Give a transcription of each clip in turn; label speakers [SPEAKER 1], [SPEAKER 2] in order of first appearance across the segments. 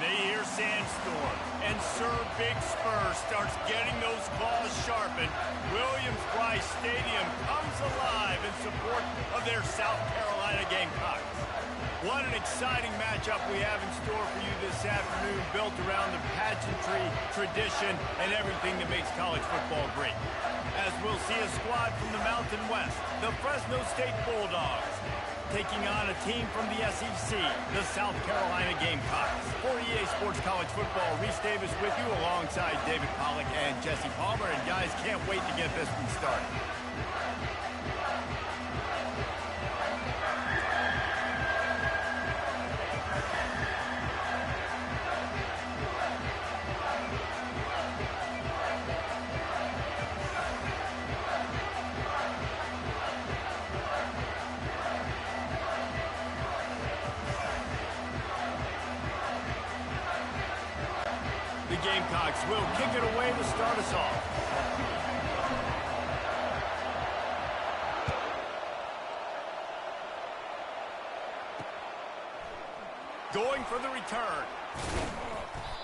[SPEAKER 1] they hear Sandstorm, and Sir Big Spur starts getting those claws sharpened, Williams-Brice Stadium comes alive in support of their South Carolina Gamecocks. What an exciting matchup we have in store for you this afternoon, built around the pageantry, tradition, and everything that makes college football great. As we'll see a squad from the Mountain West, the Fresno State Bulldogs, taking on a team from the SEC, the South Carolina Gamecocks. For EA Sports College Football, Reese Davis with you alongside David Pollack and Jesse Palmer. And guys, can't wait to get this one started. The Gamecocks will kick it away to start us off. Going for the return.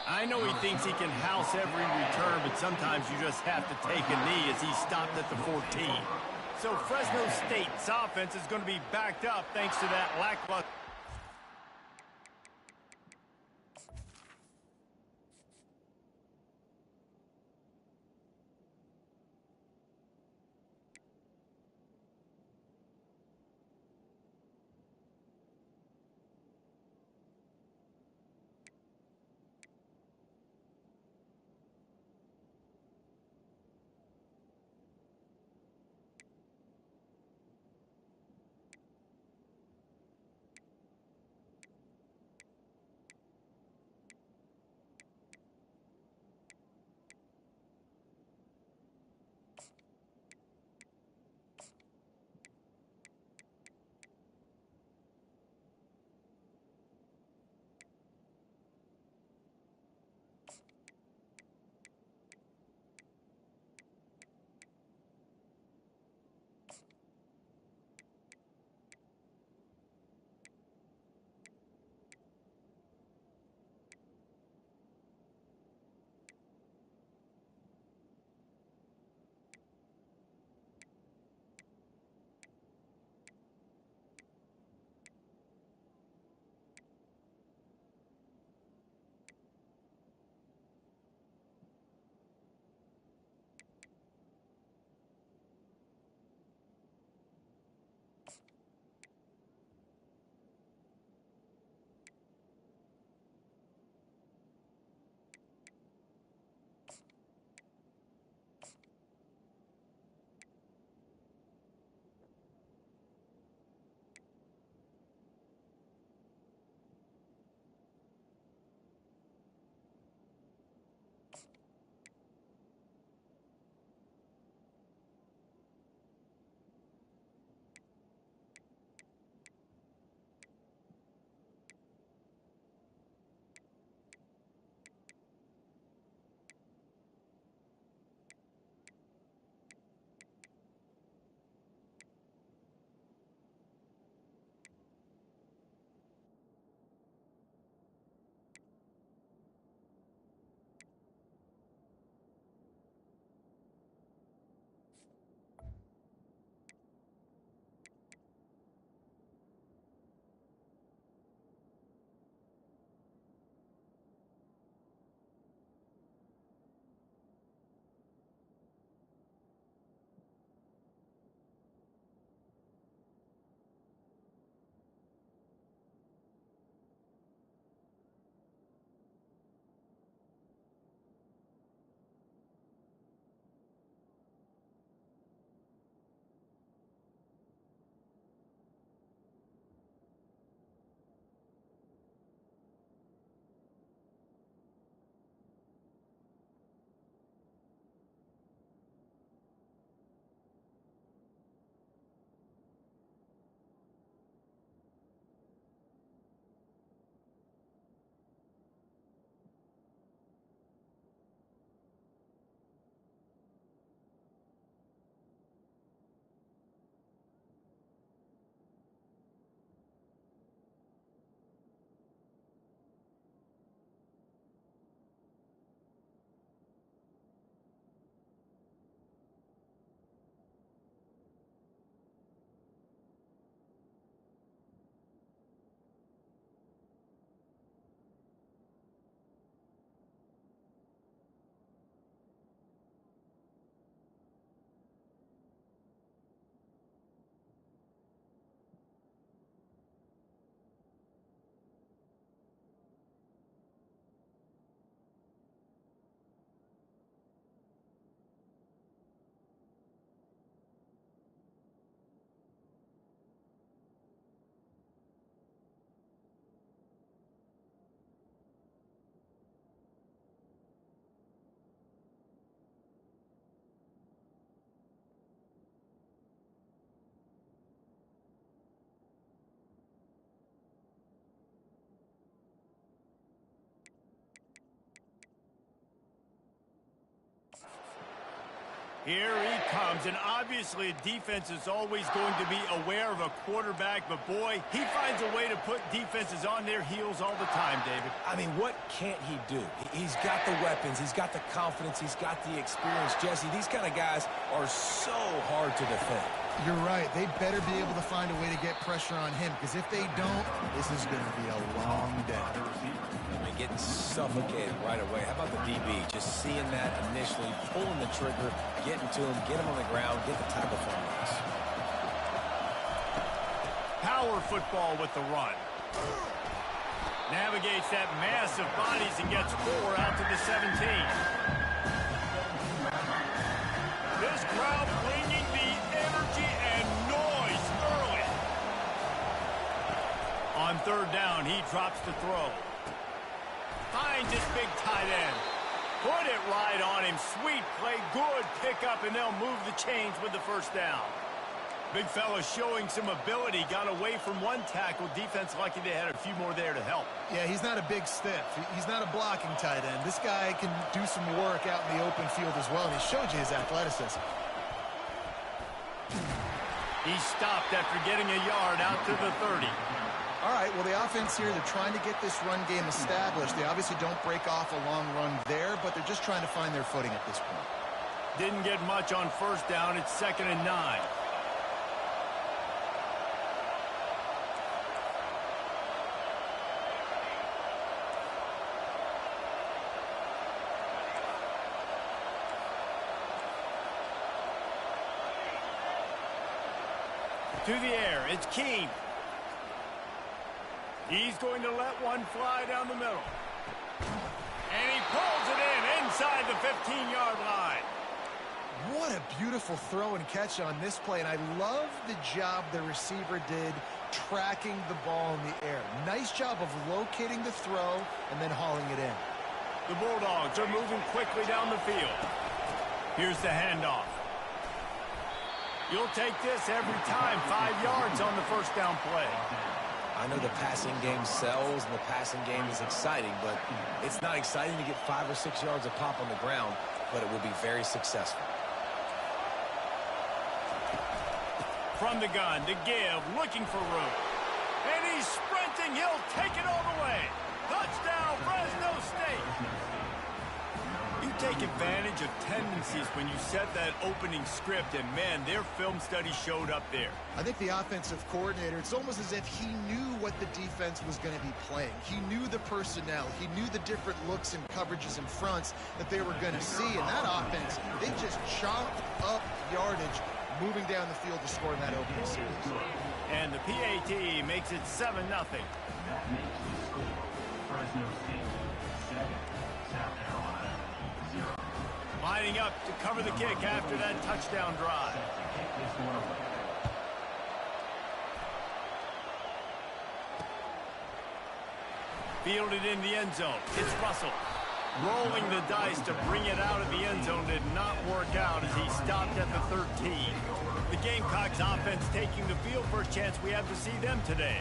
[SPEAKER 1] I know he thinks he can house every return, but sometimes you just have to take a knee as he stopped at the 14. So Fresno State's offense is going to be backed up thanks to that lackluster. Here he comes, and obviously a defense is always going to be aware of a quarterback, but boy, he finds a way to put defenses on their heels all the time, David.
[SPEAKER 2] I mean, what can't he do? He's got the weapons, he's got the confidence, he's got the experience. Jesse, these kind of guys are so hard to defend.
[SPEAKER 3] You're right. They better be able to find a way to get pressure on him, because if they don't, this is going to be a long day.
[SPEAKER 2] I mean, getting suffocated right away. How about the DB? Just seeing that initially, pulling the trigger, getting to him, get him on the ground, get the tackle for him.
[SPEAKER 1] Power football with the run. Navigates that mass of bodies and gets 4 out to the 17. This crowd bringing the energy and noise early. On third down, he drops the throw. Finds his big tight end. Put it right on him. Sweet play, good pickup, and they'll move the chains with the first down. Big fella showing some ability. Got away from one tackle. Defense lucky they had a few more there to help.
[SPEAKER 3] Yeah, he's not a big stiff. He's not a blocking tight end. This guy can do some work out in the open field as well, and he showed you his athleticism.
[SPEAKER 1] He stopped after getting a yard out to the 30.
[SPEAKER 3] All right, well, the offense here, they're trying to get this run game established. They obviously don't break off a long run there, but they're just trying to find their footing at this point.
[SPEAKER 1] Didn't get much on first down. It's 2nd and 9. To the air, it's Keene. He's going to let one fly down the middle. And he pulls it in inside the 15-yard line.
[SPEAKER 3] What a beautiful throw and catch on this play, and I love the job the receiver did tracking the ball in the air. Nice job of locating the throw and then hauling it in.
[SPEAKER 1] The Bulldogs are moving quickly down the field. Here's the handoff. You'll take this every time. 5 yards on the first down play.
[SPEAKER 2] I know the passing game sells and the passing game is exciting, but it's not exciting to get 5 or 6 yards of pop on the ground, but it will be very successful.
[SPEAKER 1] From the gun to give, looking for room. And he's sprinting. He'll take it all the way. Touchdown, Fresno State. You take advantage of tendencies when you set that opening script, and man, their film study showed up there.
[SPEAKER 3] I think the offensive coordinator, it's almost as if he knew what the defense was going to be playing. He knew the personnel. He knew the different looks and coverages and fronts that they were going to see. And that offense, they just chopped up yardage moving down the field to score in that opening series.
[SPEAKER 1] And the PAT makes it 7-0.
[SPEAKER 4] That makes the score Fresno State 7, South Carolina 0.
[SPEAKER 1] Lining up to cover the kick after that touchdown drive. Fielded in the end zone. It's Russell. Rolling the dice to bring it out of the end zone did not work out as he stopped at the 13. The Gamecocks offense taking the field for a chance we have to see them today.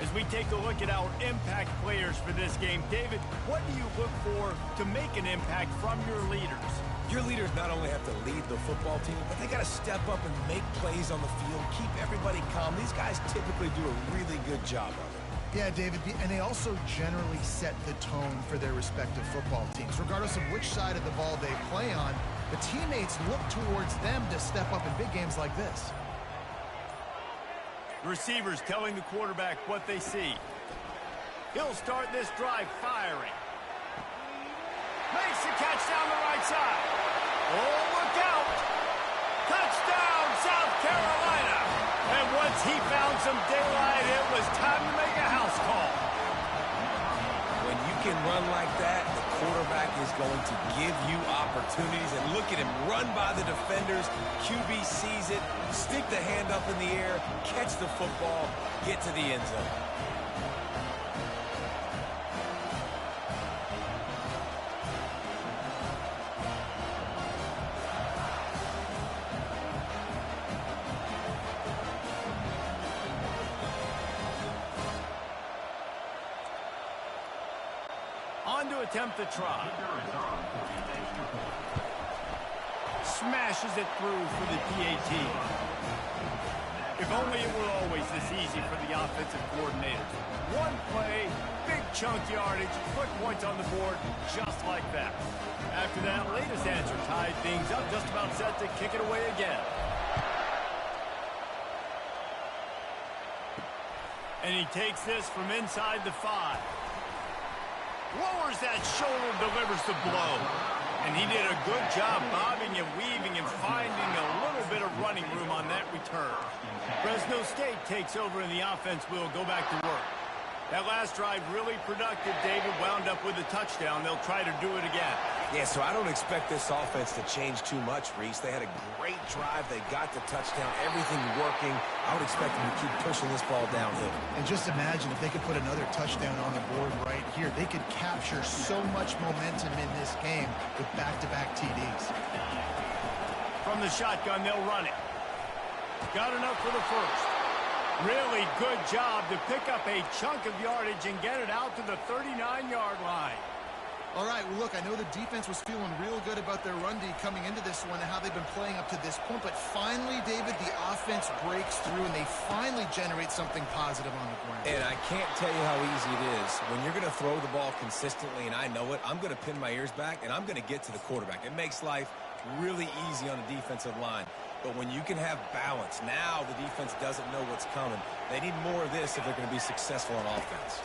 [SPEAKER 1] As we take a look at our impact players for this game, David, what do you look for to make an impact from your leaders?
[SPEAKER 2] Your leaders not only have to lead the football team, but they got to step up and make plays on the field, keep everybody calm. These guys typically do a really good job of it.
[SPEAKER 3] Yeah, David, and they also generally set the tone for their respective football teams. Regardless of which side of the ball they play on, the teammates look towards them to step up in big games like this.
[SPEAKER 1] Receivers telling the quarterback what they see. He'll start this drive firing. Makes the catch down the right side. Oh, look out! Touchdown, South Carolina! And once he found some daylight, it was time to make a house call.
[SPEAKER 2] When you can run like that, the quarterback is going to give you opportunities. And look at him run by the defenders. QB sees it, stick the hand up in the air, catch the football, get to the end zone.
[SPEAKER 1] On to attempt the try. Smashes it through for the PAT. If only it were always this easy for the offensive coordinators. One play, big chunk yardage, quick points on the board, just like that. After that latest answer tied things up, just about set to kick it away again. And he takes this from inside the 5. Lowers that shoulder, delivers the blow. And he did a good job bobbing and weaving and finding a little bit of running room on that return. Fresno State takes over and the offense will go back to work. That last drive really productive. David wound up with a touchdown. They'll try to do it again.
[SPEAKER 2] Yeah, so I don't expect this offense to change too much, Reese. They had a great drive. They got the touchdown. Everything working. I would expect them to keep pushing this ball downhill.
[SPEAKER 3] And just imagine if they could put another touchdown on the board right here. They could capture so much momentum in this game with back-to-back TDs.
[SPEAKER 1] From the shotgun, they'll run it. Got enough for the first. Really good job to pick up a chunk of yardage and get it out to the 39-yard line.
[SPEAKER 3] All right, well, look, I know the defense was feeling real good about their run D coming into this one and how they've been playing up to this point, but finally, David, the offense breaks through and they finally generate something positive on the ground.
[SPEAKER 2] And I can't tell you how easy it is. When you're going to throw the ball consistently, and I know it, I'm going to pin my ears back, and I'm going to get to the quarterback. It makes life really easy on the defensive line. But when you can have balance, now the defense doesn't know what's coming. They need more of this if they're going to be successful on offense.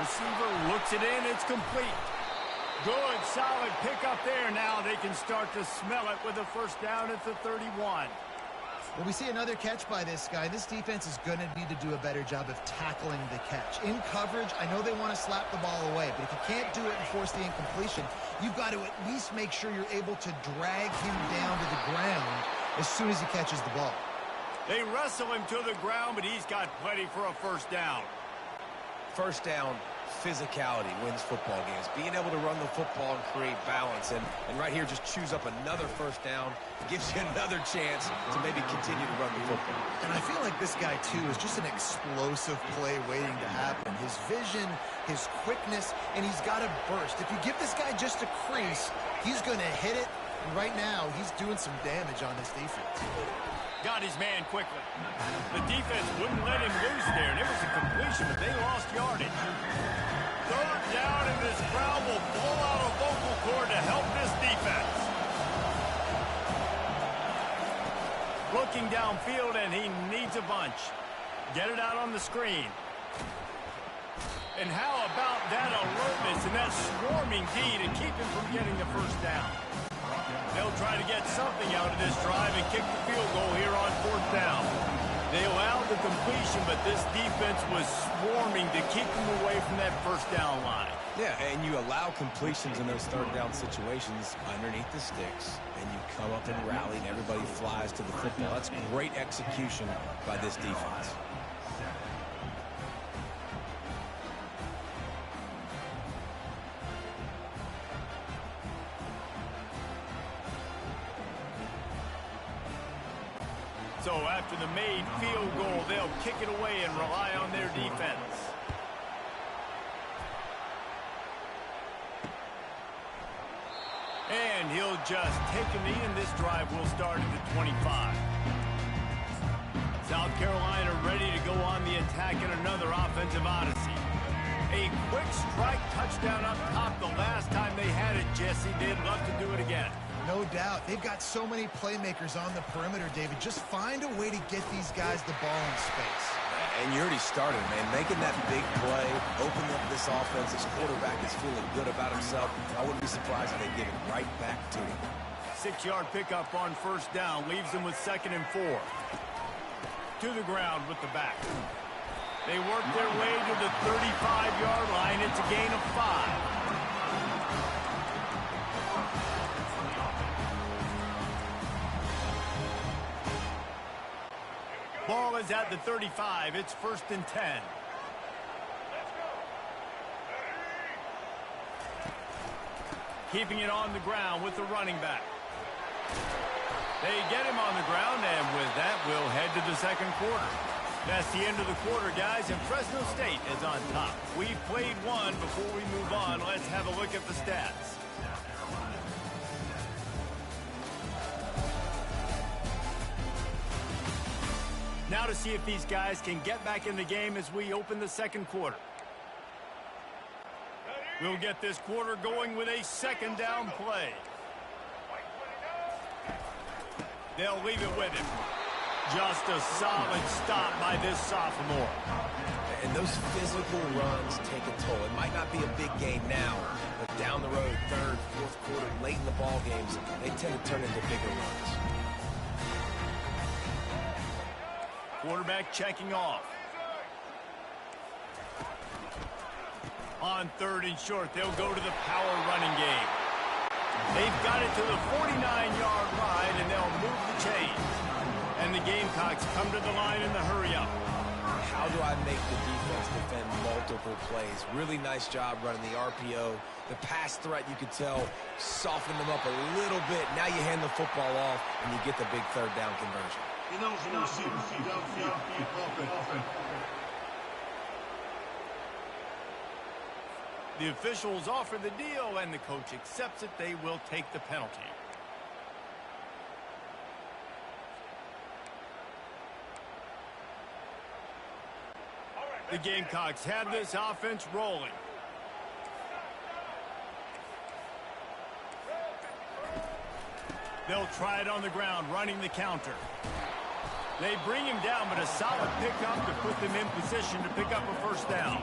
[SPEAKER 1] Receiver looks it in. It's complete. Good, solid pickup there. Now they can start to smell it with a first down at the 31.
[SPEAKER 3] Well, we see another catch by this guy. This defense is going to need to do a better job of tackling the catch. In coverage, I know they want to slap the ball away, but if you can't do it and force the incompletion, you've got to at least make sure you're able to drag him down to the ground as soon as he catches the ball.
[SPEAKER 1] They wrestle him to the ground, but he's got plenty for a first down.
[SPEAKER 2] First down, physicality wins football games. Being able to run the football and create balance. And right here, just choose up another first down. Gives you another chance to maybe continue to run the football.
[SPEAKER 3] And I feel like this guy, too, is just an explosive play waiting to happen. His vision, his quickness, and he's got a burst. If you give this guy just a crease, he's going to hit it. And right now, he's doing some damage on this defense.
[SPEAKER 1] Got his man quickly. The defense wouldn't let him loose there, and it was a completion, but they lost yardage. Third down, and this crowd will blow out a vocal cord to help this defense. Looking downfield, and he needs a bunch. Get it out on the screen. And how about that alertness and that swarming D to keep him from getting the first down? They'll try to get something out of this drive and kick the field goal here on fourth down. They allowed the completion, but this defense was swarming to keep them away from that first down line.
[SPEAKER 2] Yeah, and you allow completions in those third down situations underneath the sticks, and you come up and rally, and everybody flies to the football. That's great execution by this defense.
[SPEAKER 1] So after the made field goal, they'll kick it away and rely on their defense. And he'll just take a knee, and this drive will start at the 25. South Carolina ready to go on the attack in another offensive odyssey. A quick strike touchdown up top the last time they had it, Jesse. They'd love to do it again.
[SPEAKER 3] No doubt. They've got so many playmakers on the perimeter, David. Just find a way to get these guys the ball in space.
[SPEAKER 2] And you already started, man. Making that big play, opening up this offense. This quarterback is feeling good about himself. I wouldn't be surprised if they give it right back to him.
[SPEAKER 1] 6-yard pickup on first down. Leaves them with 2nd and 4. To the ground with the back. They work their way to the 35-yard line. It's a gain of 5. Ball is at the 35. It's 1st and 10. Keeping it on the ground with the running back. They get him on the ground, and with that, we'll head to the second quarter. That's the end of the quarter, guys, and Fresno State is on top. We've played one. Before we move on, let's have a look at the stats.
[SPEAKER 4] South Carolina 7.
[SPEAKER 1] Now to see if these guys can get back in the game as we open the second quarter. We'll get this quarter going with a second down play. They'll leave it with him. Just a solid stop by this sophomore.
[SPEAKER 2] And those physical runs take a toll. It might not be a big game now, but down the road, third, fourth quarter, late in the ball games, they tend to turn into bigger runs.
[SPEAKER 1] Quarterback checking off. On third and short, they'll go to the power running game. They've got it to the 49-yard line, and they'll move the chains. And the Gamecocks come to the line in the hurry-up.
[SPEAKER 2] How do I make the defense defend multiple plays? Really nice job running the RPO. The pass threat, you could tell, softened them up a little bit. Now you hand the football off, and you get the big third down conversion.
[SPEAKER 1] The officials offer the deal, and the coach accepts it. They will take the penalty. The Gamecocks have this offense rolling. They'll try it on the ground, running the counter. They bring him down, but a solid pickup to put them in position to pick up a first down.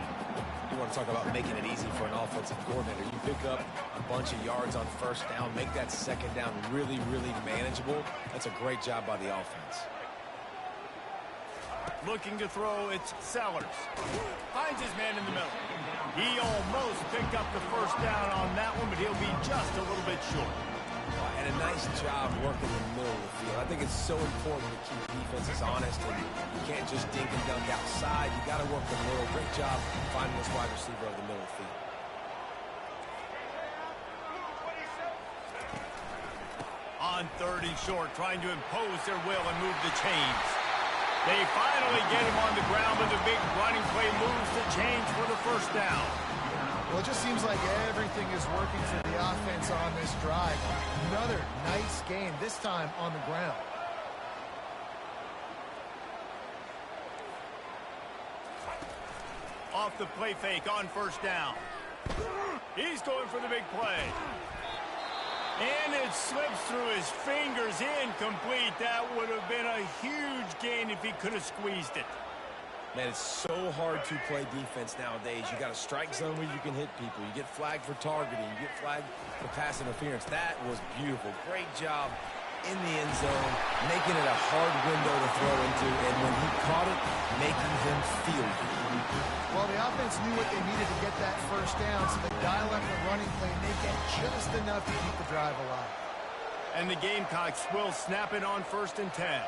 [SPEAKER 2] You want to talk about making it easy for an offensive coordinator. You pick up a bunch of yards on first down, make that second down really, really manageable. That's a great job by the offense.
[SPEAKER 1] Looking to throw, it's Sellers. Finds his man in the middle. He almost picked up the first down on that one, but he'll be just a little bit short.
[SPEAKER 2] And a nice job working in the middle of the field. I think it's so important to keep defenses honest, and you can't just dink and dunk outside. You got to work the middle. Great job finding this wide receiver over the middle of the field.
[SPEAKER 1] On third and short, trying to impose their will and move the chains. They finally get him on the ground, but the big running play moves the chains for the first down.
[SPEAKER 3] Well, it just seems like everything is working for the offense on this drive. Another nice game, this time on the ground.
[SPEAKER 1] Off the play fake on first down. He's going for the big play. And it slips through his fingers, incomplete. That would have been a huge gain if he could have squeezed it.
[SPEAKER 2] Man, it's so hard to play defense nowadays. You got a strike zone where you can hit people. You get flagged for targeting. You get flagged for pass interference. That was beautiful. Great job in the end zone, making it a hard window to throw into, and when he caught it, making him feel it.
[SPEAKER 3] Well, the offense knew what they needed to get that first down, so they dial up the running play, and they get just enough to keep the drive alive.
[SPEAKER 1] And the Gamecocks will snap it on 1st and 10.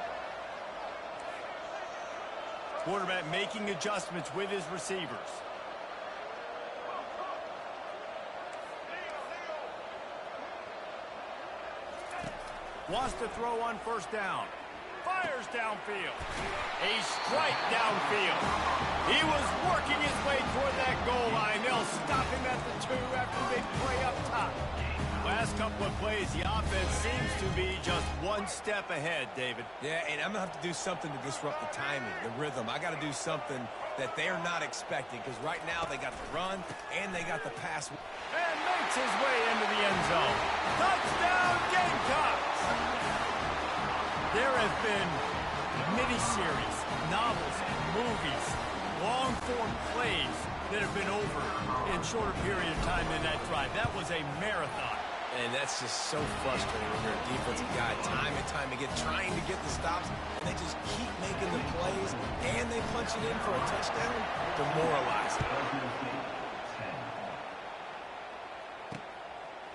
[SPEAKER 1] Quarterback making adjustments with his receivers. Wants to throw on first down. Fires downfield. A strike downfield. He was working his way toward that goal line. They'll stop him at the 2 after a big play up top. Last couple of plays, the offense seems to be just one step ahead, David.
[SPEAKER 2] Yeah, and I'm going to have to do something to disrupt the timing, the rhythm. I got to do something that they're not expecting, because right now they got the run and they got the pass.
[SPEAKER 1] And makes his way into the end zone. Touchdown, Gamecocks! There have been miniseries, novels, movies, long-form plays that have been over in shorter period of time than that drive. That was a marathon.
[SPEAKER 2] And that's just so frustrating when you're a defensive guy, time and time again, trying to get the stops, and they just keep making the plays, and they punch it in for a touchdown. Demoralizing.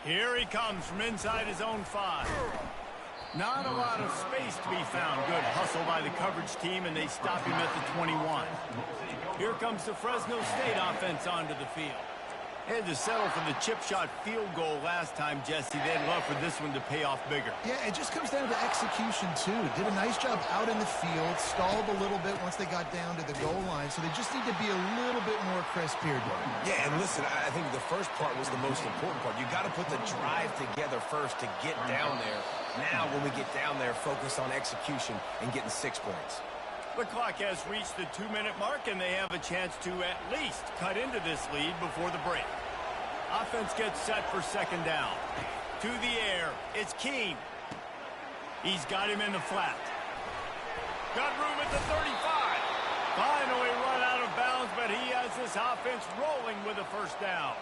[SPEAKER 1] Here he comes from inside his own 5. Not a lot of space to be found. Good hustle by the coverage team, and they stop him at the 21. Here comes the Fresno State offense onto the field. Had to settle for the chip shot field goal last time, Jesse. They'd love for this one to pay off bigger.
[SPEAKER 3] Yeah, it just comes down to execution, too. Did a nice job out in the field, stalled a little bit once they got down to the goal line, so they just need to be a little bit more crisp here.
[SPEAKER 2] Yeah, and listen, I think the first part was the most important part. You got to put the drive together first to get down there. Now, when we get down there, focus on execution and getting 6 points.
[SPEAKER 1] The clock has reached the 2-minute mark, and they have a chance to at least cut into this lead before the break. Offense gets set for second down. To the air, it's Keene. He's got him in the flat. Got room at the 35. Finally run out of bounds, but he has this offense rolling with a first down.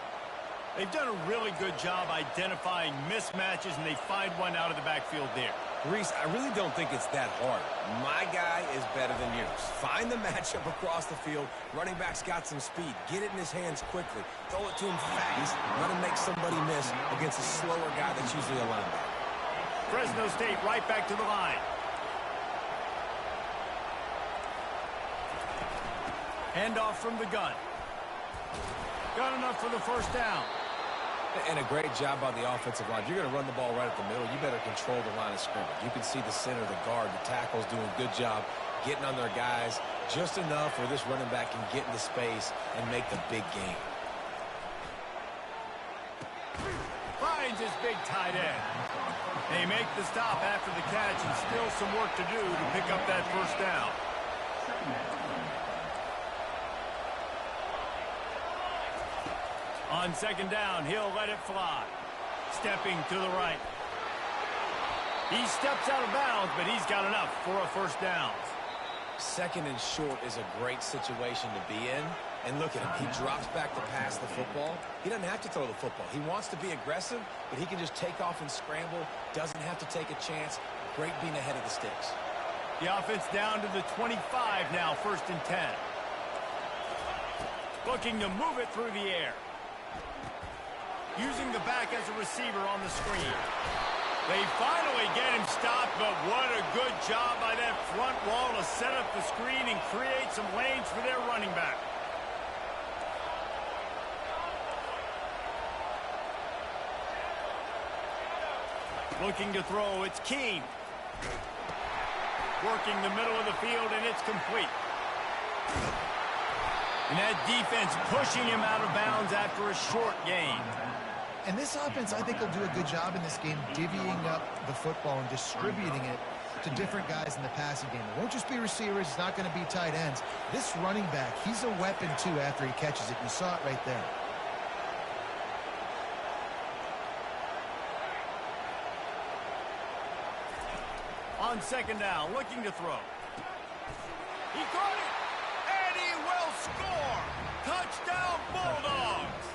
[SPEAKER 1] They've done a really good job identifying mismatches, and they find one out of the backfield there.
[SPEAKER 2] Reese, I really don't think it's that hard. My guy is better than yours. Find the matchup across the field. Running back's got some speed. Get it in his hands quickly. Throw it to him fast. Let him make somebody miss against a slower guy that's usually a linebacker.
[SPEAKER 1] Fresno State right back to the line. Handoff from the gun. Got enough for the first down.
[SPEAKER 2] And a great job by the offensive line. If you're going to run the ball right at the middle, you better control the line of scrimmage. You can see the center, the guard, the tackles doing a good job getting on their guys just enough where this running back can get into space and make the big game.
[SPEAKER 1] Finds his big tight end. They make the stop after the catch, and still some work to do to pick up that first down. On second down, he'll let it fly. Stepping to the right. He steps out of bounds, but he's got enough for a first down.
[SPEAKER 2] Second and short is a great situation to be in. And look at him. He drops back to pass the football. He doesn't have to throw the football. He wants to be aggressive, but he can just take off and scramble. Doesn't have to take a chance. Great being ahead of the sticks.
[SPEAKER 1] The offense down to the 25 now, first and 10. Looking to move it through the air. Using the back as a receiver on the screen. They finally get him stopped, but what a good job by that front wall to set up the screen and create some lanes for their running back. Looking to throw, it's Keene. Working the middle of the field, and it's complete. And that defense pushing him out of bounds after a short gain.
[SPEAKER 3] And this offense, I think, will do a good job in this game divvying up the football and distributing it to different guys in the passing game. It won't just be receivers. It's not going to be tight ends. This running back, he's a weapon, too, after he catches it. You saw it right there.
[SPEAKER 1] On second down, looking to throw. He caught it, and he will score. Touchdown, Bulldogs.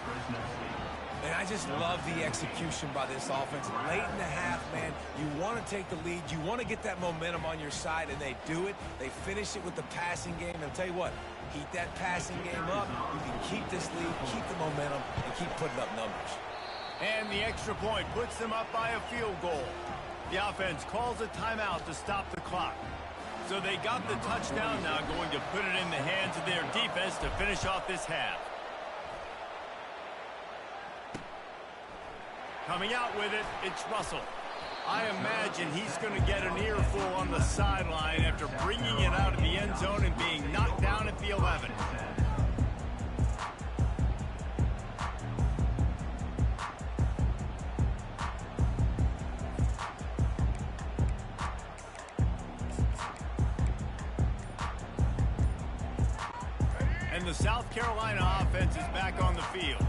[SPEAKER 2] And I just love the execution by this offense. Late in the half, man, you want to take the lead. You want to get that momentum on your side, and they do it. They finish it with the passing game. And I'll tell you what, keep that passing game up. You can keep this lead, keep the momentum, and keep putting up numbers.
[SPEAKER 1] And the extra point puts them up by a field goal. The offense calls a timeout to stop the clock. So they got the touchdown, now going to put it in the hands of their defense to finish off this half. Coming out with it, it's Russell. I imagine he's going to get an earful on the sideline after bringing it out of the end zone and being knocked down at the 11. And the South Carolina offense is back on the field.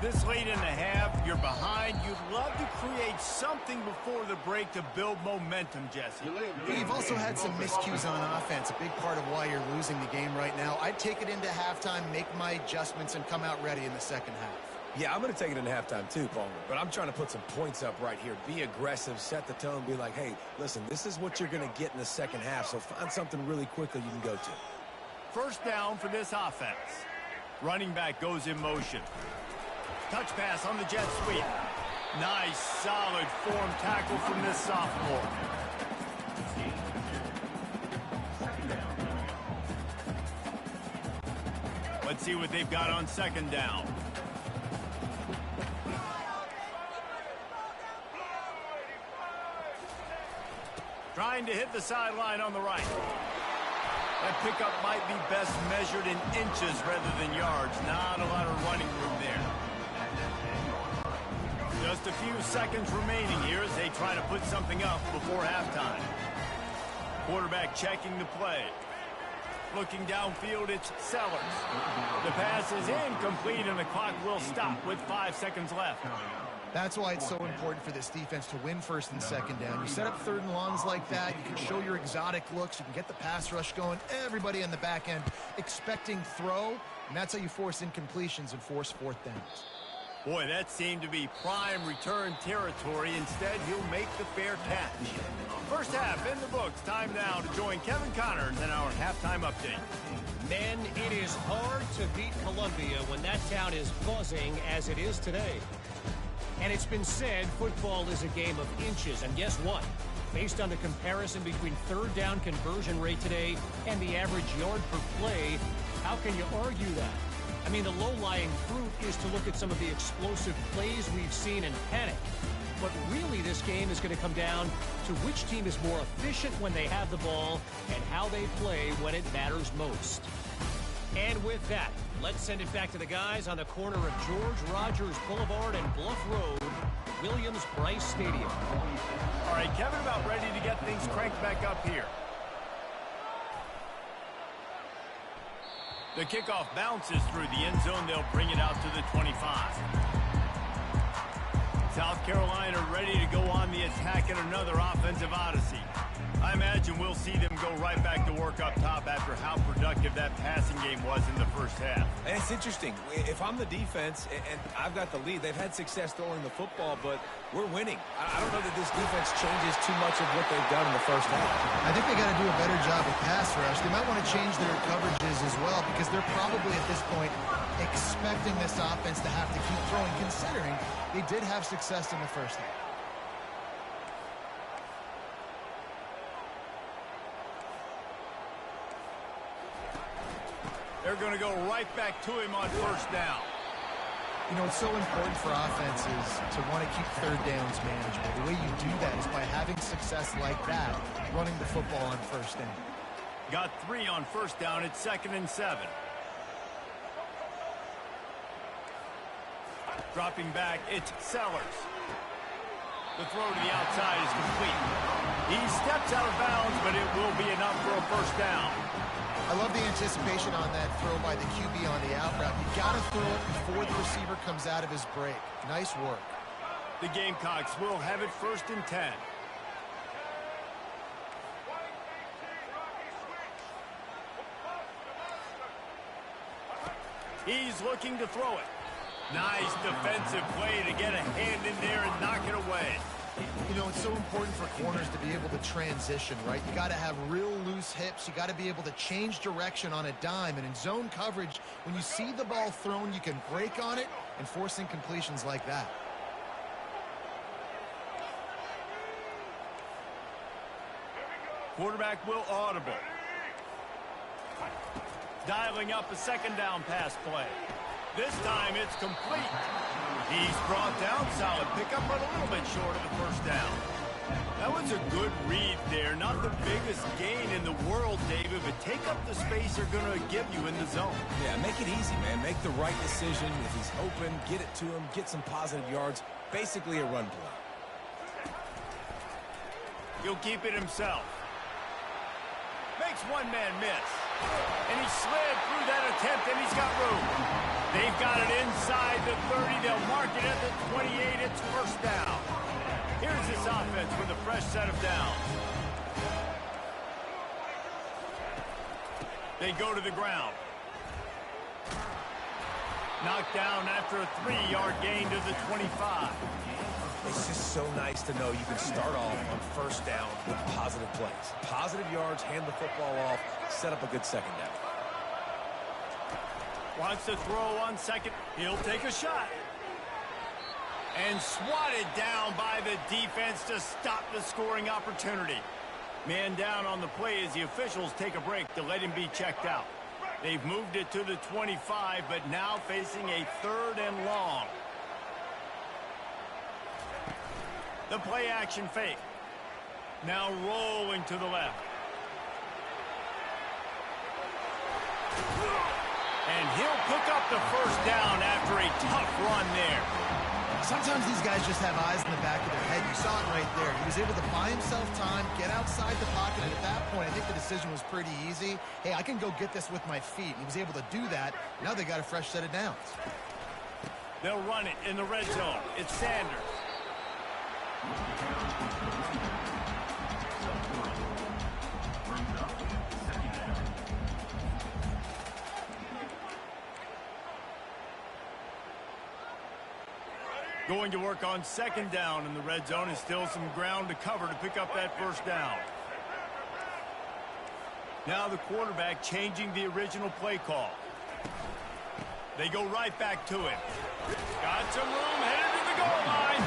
[SPEAKER 1] This late in the half, you're behind. You'd love to create something before the break to build momentum, Jesse.
[SPEAKER 3] You've also had some miscues on offense, a big part of why you're losing the game right now. I'd take it into halftime, make my adjustments, and come out ready in the second half.
[SPEAKER 2] Yeah, I'm going to take it into halftime too, Palmer. But I'm trying to put some points up right here. Be aggressive, set the tone, be like, hey, listen, this is what you're going to get in the second half, so find something really quickly you can go to.
[SPEAKER 1] First down for this offense. Running back goes in motion. Touch pass on the jet sweep. Nice, solid form tackle from this sophomore. Let's see what they've got on second down. Trying to hit the sideline on the right. That pickup might be best measured in inches rather than yards. Not a lot of running room there. Just a few seconds remaining here as they try to put something up before halftime. Quarterback checking the play. Looking downfield, it's Sellers. The pass is incomplete, and the clock will stop with 5 seconds left.
[SPEAKER 3] That's why it's so important for this defense to win first and second down. You set up third and longs like that, you can show your exotic looks, you can get the pass rush going, everybody on the back end expecting throw, and that's how you force incompletions and force fourth downs.
[SPEAKER 1] Boy, that seemed to be prime return territory. Instead, he'll make the fair catch. First half in the books. Time now to join Kevin Connors in our halftime update.
[SPEAKER 5] Men, it is hard to beat Columbia when that town is buzzing as it is today. And it's been said football is a game of inches. And guess what? Based on the comparison between third down conversion rate today and the average yard per play, how can you argue that? I mean, the low-lying fruit is to look at some of the explosive plays we've seen and panic. But really, this game is going to come down to which team is more efficient when they have the ball and how they play when it matters most. And with that, let's send it back to the guys on the corner of George Rogers Boulevard and Bluff Road, Williams-Brice Stadium.
[SPEAKER 1] All right, Kevin, about ready to get things cranked back up here. The kickoff bounces through the end zone. They'll bring it out to the 25. South Carolina ready to go on the attack in another offensive odyssey. I imagine we'll see them go right back to work up top after how productive that passing game was in the first half.
[SPEAKER 2] And it's interesting. If I'm the defense and I've got the lead, they've had success throwing the football, but we're winning. I don't know that this defense changes too much of what they've done in the first half.
[SPEAKER 3] I think they got to do a better job with pass rush. They might want to change their coverages as well because they're probably at this point expecting this offense to have to keep throwing, considering they did have success in the first half.
[SPEAKER 1] They're going to go right back to him on first down.
[SPEAKER 3] You know, it's so important for offenses to want to keep third downs manageable. The way you do that is by having success like that, running the football on first down.
[SPEAKER 1] Got 3 on first down. It's 2nd and 7. Dropping back, it's Sellers. The throw to the outside is complete. He steps out of bounds, but it will be enough for a first down.
[SPEAKER 3] I love the anticipation on that throw by the QB on the out route. You got to throw it before the receiver comes out of his break. Nice work.
[SPEAKER 1] The Gamecocks will have it 1st and 10. He's looking to throw it. Nice defensive play to get a hand in there and knock it away.
[SPEAKER 3] You know, it's so important for corners to be able to transition, right? You got to have real loose hips. You got to be able to change direction on a dime. And in zone coverage, when you see the ball thrown, you can break on it and force incompletions like that.
[SPEAKER 1] Quarterback will audible. Dialing up a 2nd down pass play. This time it's complete. He's brought down, solid pickup, but a little bit short of the first down. That was a good read there. Not the biggest gain in the world, David, but take up the space they're going to give you in the zone.
[SPEAKER 2] Yeah, make it easy, man. Make the right decision. If he's open, get it to him, get some positive yards. Basically a run play.
[SPEAKER 1] He'll keep it himself. Makes one man miss. And he slid through that attempt, and he's got room. They've got it inside the 30. They'll mark it at the 28. It's first down. Here's this offense with a fresh set of downs. They go to the ground. Knocked down after a 3-yard gain to the 25.
[SPEAKER 2] It's just so nice to know you can start off on first down with positive plays. Positive yards, hand the football off, set up a good second down.
[SPEAKER 1] Wants to throw on second. He'll take a shot. And swatted down by the defense to stop the scoring opportunity. Man down on the play as the officials take a break to let him be checked out. They've moved it to the 25, but now facing a 3rd and long. The play action fake. Now rolling to the left. And he'll pick up the first down after a tough run there.
[SPEAKER 3] Sometimes these guys just have eyes in the back of their head. You saw it right there. He was able to buy himself time, get outside the pocket, and at that point, I think the decision was pretty easy. Hey, I can go get this with my feet. He was able to do that. Now they got a fresh set of downs.
[SPEAKER 1] They'll run it in the red zone. It's Sanders. Going to work on second down in the red zone, and still some ground to cover to pick up that first down. Now the quarterback changing the original play call. They go right back to him. Got some room, headed to the goal line.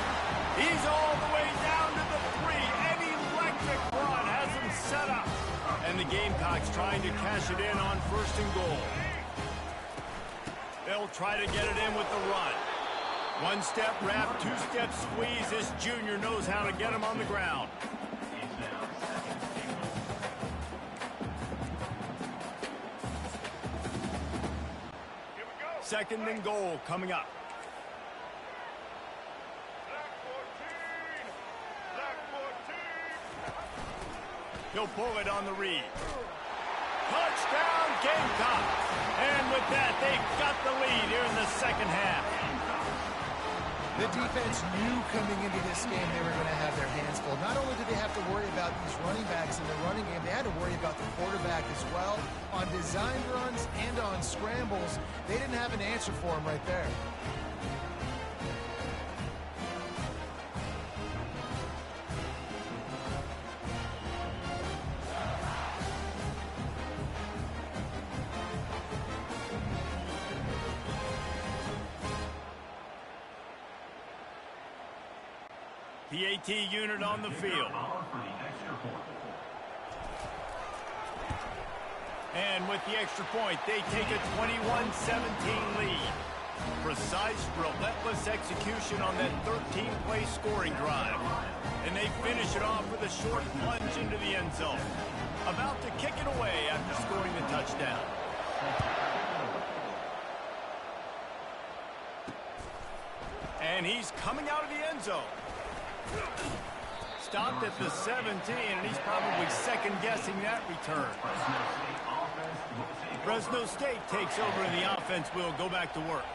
[SPEAKER 1] He's all the way down to the 3. An electric run has him set up. And the Gamecocks trying to cash it in on first and goal. They'll try to get it in with the run. One-step wrap, two-step squeeze. This junior knows how to get him on the ground. Second and goal coming up. He'll pull it on the read. Touchdown, Gamecocks! And with that, they've got the lead here in the second half.
[SPEAKER 3] The defense knew coming into this game they were going to have their hands full. Not only did they have to worry about these running backs in the running game, they had to worry about the quarterback as well. On design runs and on scrambles, they didn't have an answer for him right there.
[SPEAKER 1] PAT unit on the field. And with the extra point, they take a 21-17 lead. Precise, relentless execution on that 13-play scoring drive. And they finish it off with a short plunge into the end zone. About to kick it away after scoring the touchdown. And he's coming out of the end zone. Stopped at the 17, and he's probably second-guessing that return. Fresno State takes over, and the offense will go back to work.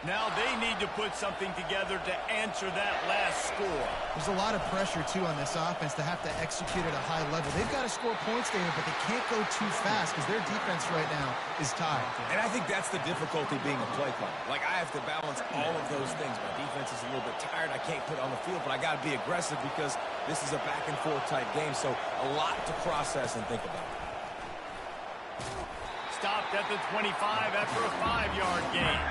[SPEAKER 1] Now they need to put something together to answer that last score.
[SPEAKER 3] There's a lot of pressure, too, on this offense to have to execute at a high level. They've got to score points there, but they can't go too fast because their defense right now is tired.
[SPEAKER 2] And I think that's the difficulty being a play caller. Like, I have to balance all of those things. My defense is a little bit tired. I can't put it on the field, but I got to be aggressive because this is a back-and-forth type game, so a lot to process and think about.
[SPEAKER 1] Stopped at the 25 after a 5-yard gain.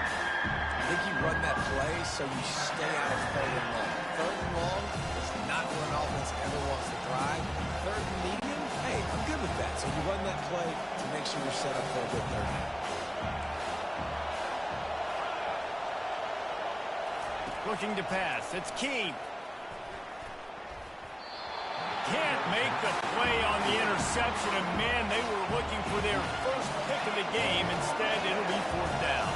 [SPEAKER 2] I think you run that play so you stay out of third and long. Third and long is not where an offense ever wants to drive. Third and medium, hey, I'm good with that. So you run that play to make sure you're set up for a good third down.
[SPEAKER 1] Looking to pass. It's Keene. Can't make the play on the interception, and man, they were looking for their first pick of the game. Instead, it'll be fourth down.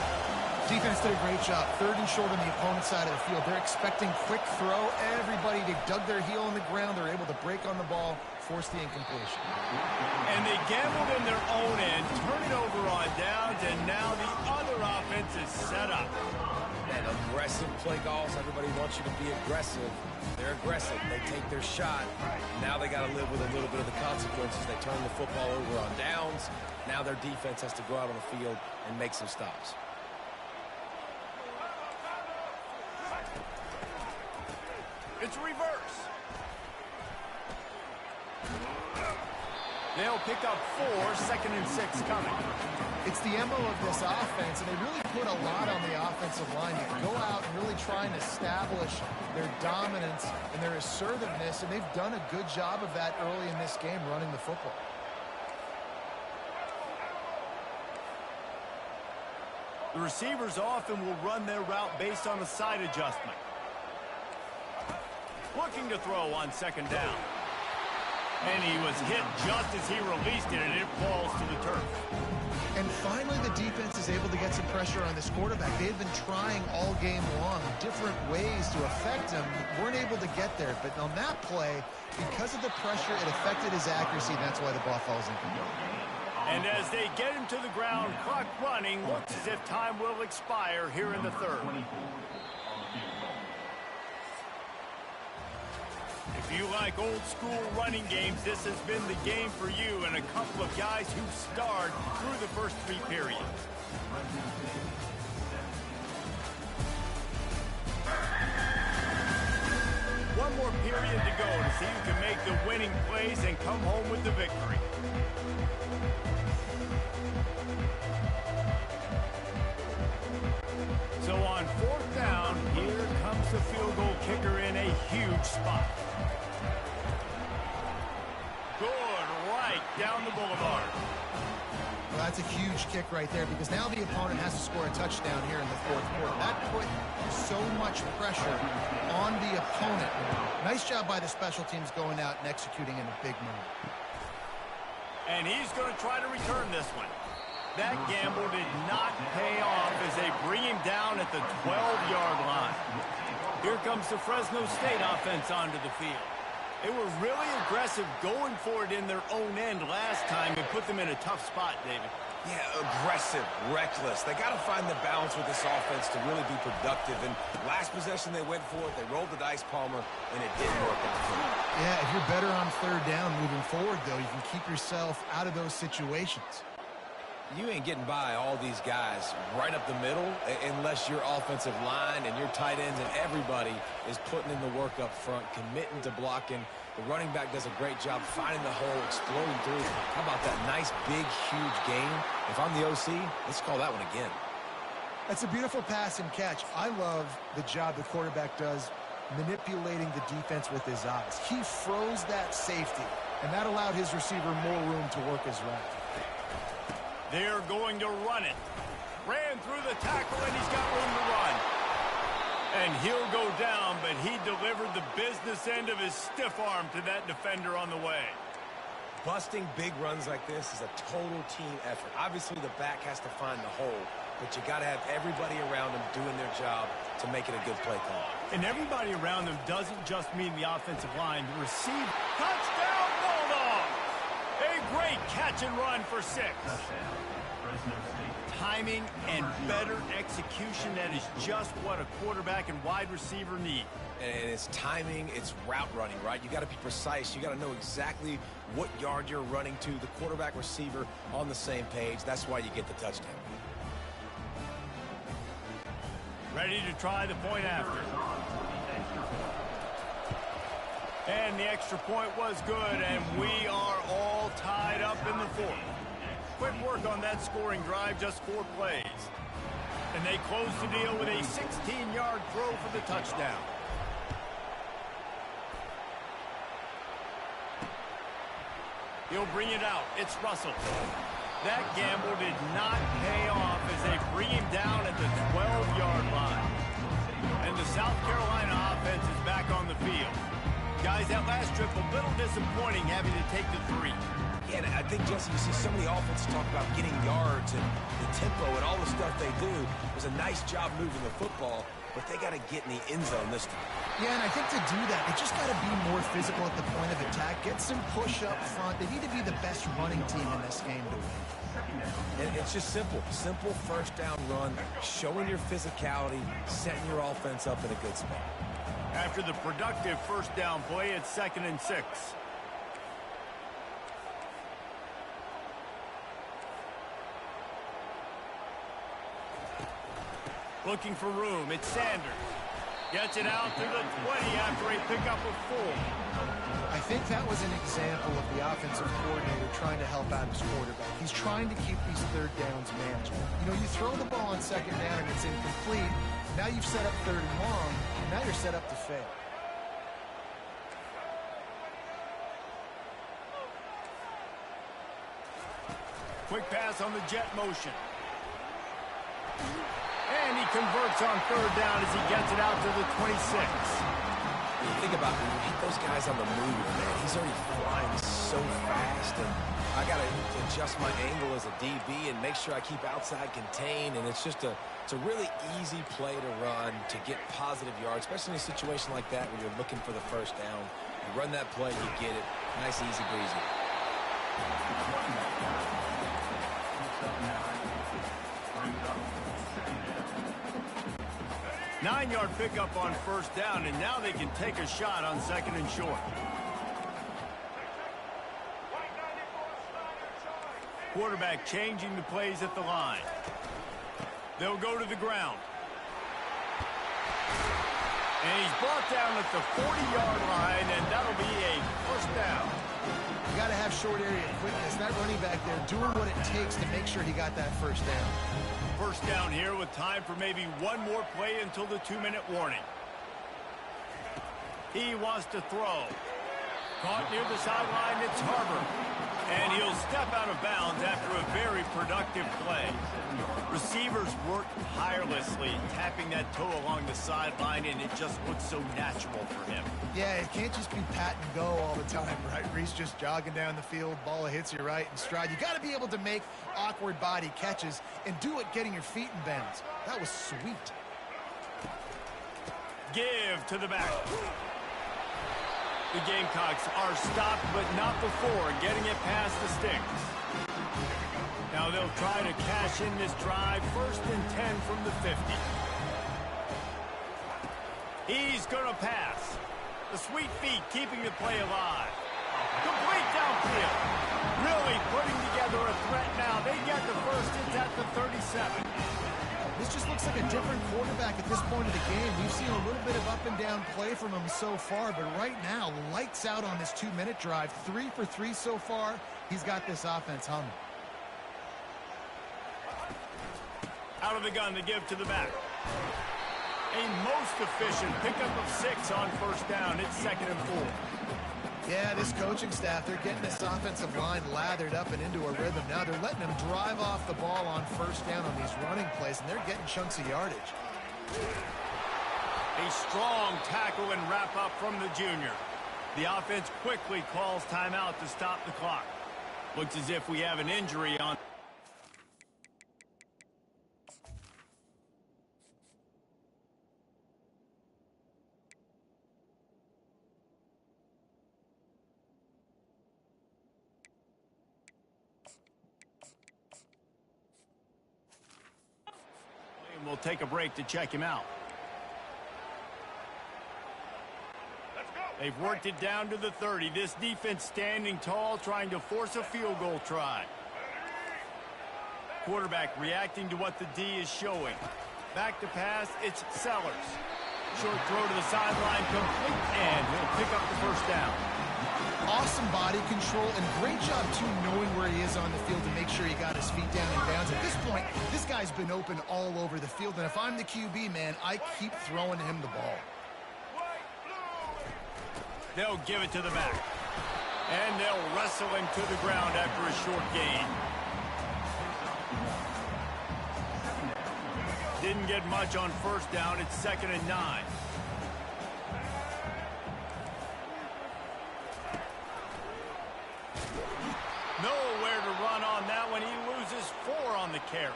[SPEAKER 3] Defense did a great job. Third and short on the opponent's side of the field. They're expecting quick throw. Everybody, they dug their heel on the ground. They're able to break on the ball, force the incompletion.
[SPEAKER 1] And they gambled in their own end, turn it over on downs, and now the other offense is set up.
[SPEAKER 2] And aggressive play calls. Everybody wants you to be aggressive. They're aggressive. They take their shot. Now they got to live with a little bit of the consequences. They turn the football over on downs. Now their defense has to go out on the field and make some stops.
[SPEAKER 1] It's reverse. They'll pick up 4, second and 6 coming.
[SPEAKER 3] It's the MO of this offense, and they really put a lot on the offensive line to go out and really try and establish their dominance and their assertiveness, and they've done a good job of that early in this game running the football.
[SPEAKER 1] The receivers often will run their route based on a side adjustment. Looking to throw on second down. And he was hit just as he released it, and it falls to the turf.
[SPEAKER 3] And finally, the defense is able to get some pressure on this quarterback. They've been trying all game long different ways to affect him. Weren't able to get there. But on that play, because of the pressure, it affected his accuracy, and that's why the ball falls incomplete.
[SPEAKER 1] And as they get him to the ground, clock running, looks as if time will expire here in the third. If you like old school running games, this has been the game for you and a couple of guys who starred through the first 3 periods. One more period to go to see who can make the winning plays and come home with the victory. So on 4th down, here comes the field goal kicker in a huge spot. Good, right down the boulevard.
[SPEAKER 3] Well, that's a huge kick right there because now the opponent has to score a touchdown here in the 4th quarter. That put so much pressure on the opponent. Nice job by the special teams going out and executing in a big moment.
[SPEAKER 1] And he's going to try to return this one. That gamble did not pay off as they bring him down at the 12-yard line. Here comes the Fresno State offense onto the field. They were really aggressive going for it in their own end last time and put them in a tough spot, David.
[SPEAKER 2] Yeah, aggressive, reckless. They got to find the balance with this offense to really be productive. And last possession they went for it, they rolled the dice, Palmer, and it didn't work out for them.
[SPEAKER 3] Yeah, if you're better on 3rd down moving forward, though, you can keep yourself out of those situations.
[SPEAKER 2] You ain't getting by all these guys right up the middle unless your offensive line and your tight ends and everybody is putting in the work up front, committing to blocking. The running back does a great job finding the hole, exploding through. How about that nice, big, huge gain? If I'm the OC, let's call that one again.
[SPEAKER 3] That's a beautiful pass and catch. I love the job the quarterback does manipulating the defense with his eyes. He froze that safety, and that allowed his receiver more room to work his route.
[SPEAKER 1] They're going to run it. Ran through the tackle, and he's got room to run. And he'll go down, but he delivered the business end of his stiff arm to that defender on the way.
[SPEAKER 2] Busting big runs like this is a total team effort. Obviously, the back has to find the hole, but you got to have everybody around him doing their job to make it a good play call.
[SPEAKER 1] And everybody around them doesn't just mean the offensive line. To receive touchdown, Bulldogs! A great catch and run for 6. Timing and better execution, that is just what a quarterback and wide receiver need.
[SPEAKER 2] And it's timing, it's route running, right? You got to be precise. You got to know exactly what yard you're running to. The quarterback, receiver on the same page. That's why you get the touchdown.
[SPEAKER 1] Ready to try the point after. And the extra point was good, and we are all tied up in the 4th. Quick work on that scoring drive, just 4 plays. And they close the deal with a 16-yard throw for the touchdown. He'll bring it out. It's Russell. That gamble did not pay off as they bring him down at the 12-yard line. And the South Carolina offense is back on the field. Guys, that last trip, a little disappointing having to take the 3.
[SPEAKER 2] Yeah, and I think, Jesse, you see so many offenses talk about getting yards and the tempo and all the stuff they do. It was a nice job moving the football, but they got to get in the end zone this time.
[SPEAKER 3] Yeah, and I think to do that, they just got to be more physical at the point of attack. Get some push up front. They need to be the best running team in this game to win.
[SPEAKER 2] And it's just simple. Simple first down run, showing your physicality, setting your offense up in a good spot.
[SPEAKER 1] After the productive first down play, it's 2nd and 6. Looking for room. It's Sanders. Gets it out to the 20 after a pickup of 4.
[SPEAKER 3] I think that was an example of the offensive coordinator trying to help out his quarterback. He's trying to keep these 3rd downs manageable. You know, you throw the ball on 2nd down and it's incomplete. Now you've set up 3rd and long. Now you're set up to fail.
[SPEAKER 1] Quick pass on the jet motion. And he converts on 3rd down as he gets it out to the 26.
[SPEAKER 2] You think about when you hit those guys on the move, man, he's already flying so fast, and I got to adjust my angle as a DB and make sure I keep outside contained, and it's a really easy play to run to get positive yards, especially in a situation like that when you're looking for the first down. You run that play, you get it. Nice, easy breezy.
[SPEAKER 1] 9-yard pickup on first down, and now they can take a shot on second and short. Quarterback changing the plays at the line. They'll go to the ground. And he's brought down at the 40-yard line, and that'll be a first down.
[SPEAKER 3] You got to have short area quickness. That running back there doing what it takes to make sure he got that first down.
[SPEAKER 1] First down here with time for maybe one more play until the 2-minute warning. He wants to throw. Caught near the sideline, it's Harbor. And he'll step out of bounds after a very productive play. Receivers work tirelessly, tapping that toe along the sideline, and it just looks so natural for him.
[SPEAKER 3] Yeah, it can't just be pat and go all the time, right? Reese just jogging down the field, ball hits you right in stride. You got to be able to make awkward body catches and do it getting your feet in bounds. That was sweet.
[SPEAKER 1] Give to the back. The Gamecocks are stopped, but not before getting it past the sticks. Now they'll try to cash in this drive. First and 10 from the 50. He's going to pass. The sweet feet keeping the play alive. Complete downfield. Really putting together a threat now. They get the first. It's at the 37.
[SPEAKER 3] This just looks like a different quarterback at this point of the game. We've seen a little bit of up and down play from him so far, but right now, lights out on this 2-minute drive. 3 for 3 so far. He's got this offense humming.
[SPEAKER 1] Out of the gun to give to the back. A most efficient pickup of 6 on first down. It's second and 4.
[SPEAKER 3] Yeah, this coaching staff, they're getting this offensive line lathered up and into a rhythm. Now they're letting them drive off the ball on first down on these running plays, and they're getting chunks of yardage.
[SPEAKER 1] A strong tackle and wrap up from the junior. The offense quickly calls timeout to stop the clock. Looks as if we have an injury on. We'll take a break to check him out. They've worked it down to the 30. This defense standing tall, trying to force a field goal try. Quarterback reacting to what the D is showing. Back to pass, it's Sellers. Short throw to the sideline, complete, and he'll pick up the first down.
[SPEAKER 3] Awesome body control and great job, too, knowing where he is on the field to make sure he got his feet down in bounds. At this point, this guy's been open all over the field, and if I'm the QB, man, I keep throwing him the ball.
[SPEAKER 1] They'll give it to the back. And they'll wrestle him to the ground after a short gain. Didn't get much on first down. It's second and 9. Nowhere to run on that one. He loses 4 on the carry.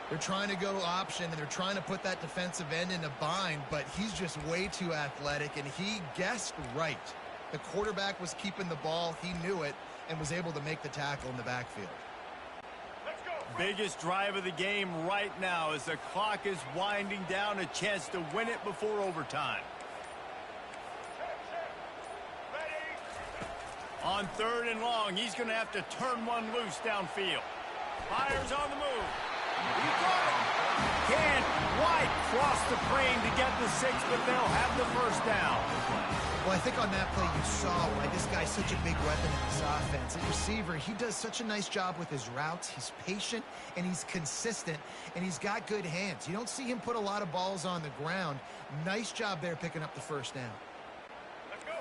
[SPEAKER 3] They're trying to go option, and they're trying to put that defensive end in a bind, but he's just way too athletic, and he guessed right. The quarterback was keeping the ball. He knew it and was able to make the tackle in the backfield.
[SPEAKER 1] Biggest drive of the game right now as the clock is winding down, a chance to win it before overtime. On 3rd and long, he's going to have to turn one loose downfield. Fires on the move. He got it. Can't quite cross the frame to get the 6, but they'll have the first down.
[SPEAKER 3] Well, I think on that play you saw why this guy's such a big weapon in this offense. At receiver, he does such a nice job with his routes. He's patient, and he's consistent, and he's got good hands. You don't see him put a lot of balls on the ground. Nice job there picking up the first down.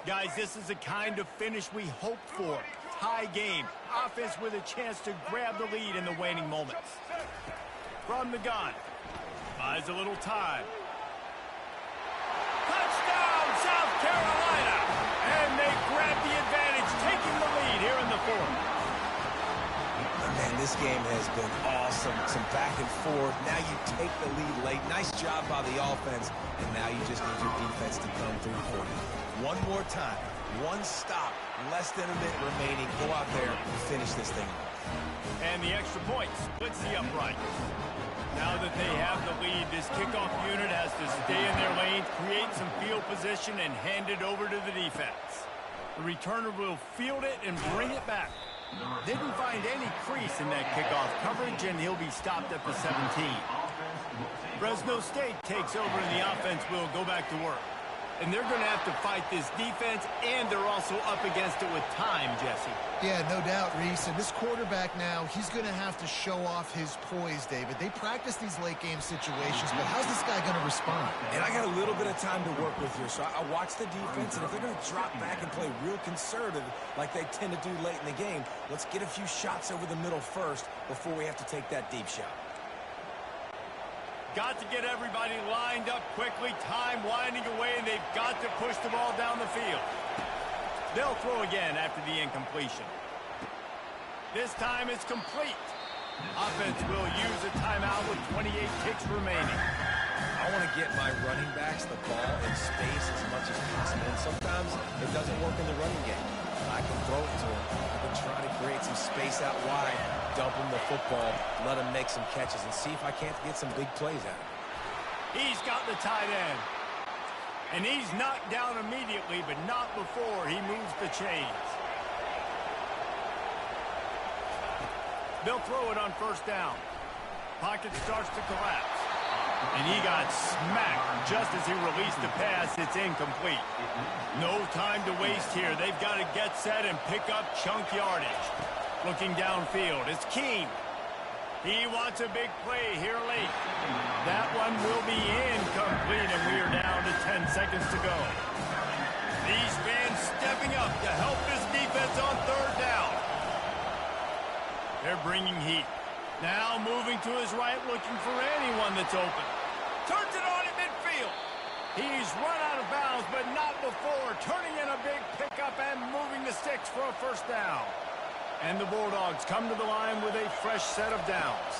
[SPEAKER 1] Guys, this is the kind of finish we hoped for. High game. Offense with a chance to grab the lead in the waning moments. From the gun. Buys a little time. Touchdown, South Carolina!
[SPEAKER 2] game has been awesome. Some back and forth. Now you take the lead late. Nice job by the offense. And now you just need your defense to come through for you. One more time. One stop. Less than a minute remaining. Go out there and finish this thing off.
[SPEAKER 1] And the extra point splits the upright. Now that they have the lead, this kickoff unit has to stay in their lanes, create some field position, and hand it over to the defense. The returner will field it and bring it back. Didn't find any crease in that kickoff coverage, and he'll be stopped at the 17. Fresno State takes over, and the offense will go back to work. And they're going to have to fight this defense, and they're also up against it with time, Jesse.
[SPEAKER 3] Yeah, no doubt, Reese. And this quarterback now, he's going to have to show off his poise, David. They practice these late-game situations, but how's this guy going to respond?
[SPEAKER 2] And I got a little bit of time to work with here, so I watch the defense, and if they're going to drop back and play real conservative like they tend to do late in the game, let's get a few shots over the middle first before we have to take that deep shot.
[SPEAKER 1] Got to get everybody lined up quickly. Time winding away, and they've got to push the ball down the field. They'll throw again after the incompletion. This time it's complete. Offense will use a timeout with 28 ticks remaining.
[SPEAKER 2] I want to get my running backs the ball in space as much as possible, and sometimes it doesn't work in the running game. I can throw it to him. I've been trying to create some space out wide, dump him the football, let him make some catches, and see if I can't get some big plays out of him.
[SPEAKER 1] He's got the tight end. And he's knocked down immediately, but not before he moves the chains. They'll throw it on first down. Pocket starts to collapse. And he got smacked just as he released the pass. It's incomplete. No time to waste here. They've got to get set and pick up chunk yardage. Looking downfield, it's Keene. He wants a big play here late. That one will be incomplete, and we are down to 10 seconds to go. These fans stepping up to help this defense on third down. They're bringing heat. Now moving to his right, looking for anyone that's open. Turns it on in midfield. He's run out of bounds, but not before. Turning in a big pickup and moving the sticks for a first down. And the Bulldogs come to the line with a fresh set of downs.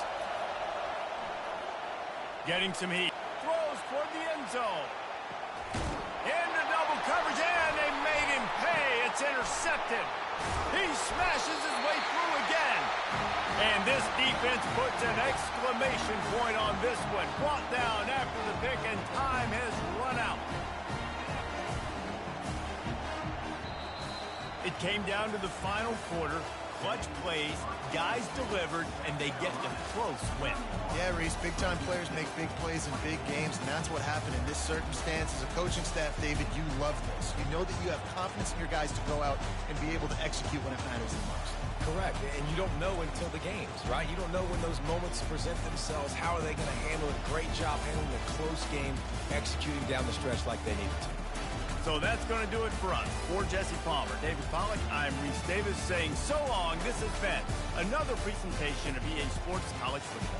[SPEAKER 1] Getting some heat. Throws toward the end zone. Into double coverage, and they made him pay. It's intercepted. He smashes his way through again. And this defense puts an exclamation point on this one. Brought down after the pick, and time has run out. It came down to the final quarter. Clutch plays, guys delivered, and they get the close win.
[SPEAKER 3] Yeah, Reese, big-time players make big plays in big games, and that's what happened in this circumstance. As a coaching staff, David, you love this. You know that you have confidence in your guys to go out and be able to execute when it matters the most.
[SPEAKER 2] Correct, and you don't know until the games, right? You don't know when those moments present themselves. How are they going to handle it? Great job handling a close game, executing down the stretch like they needed to.
[SPEAKER 1] So that's going to do it for us. For Jesse Palmer, David Pollack, I'm Reese Davis saying so long. This has been another presentation of EA Sports College Football.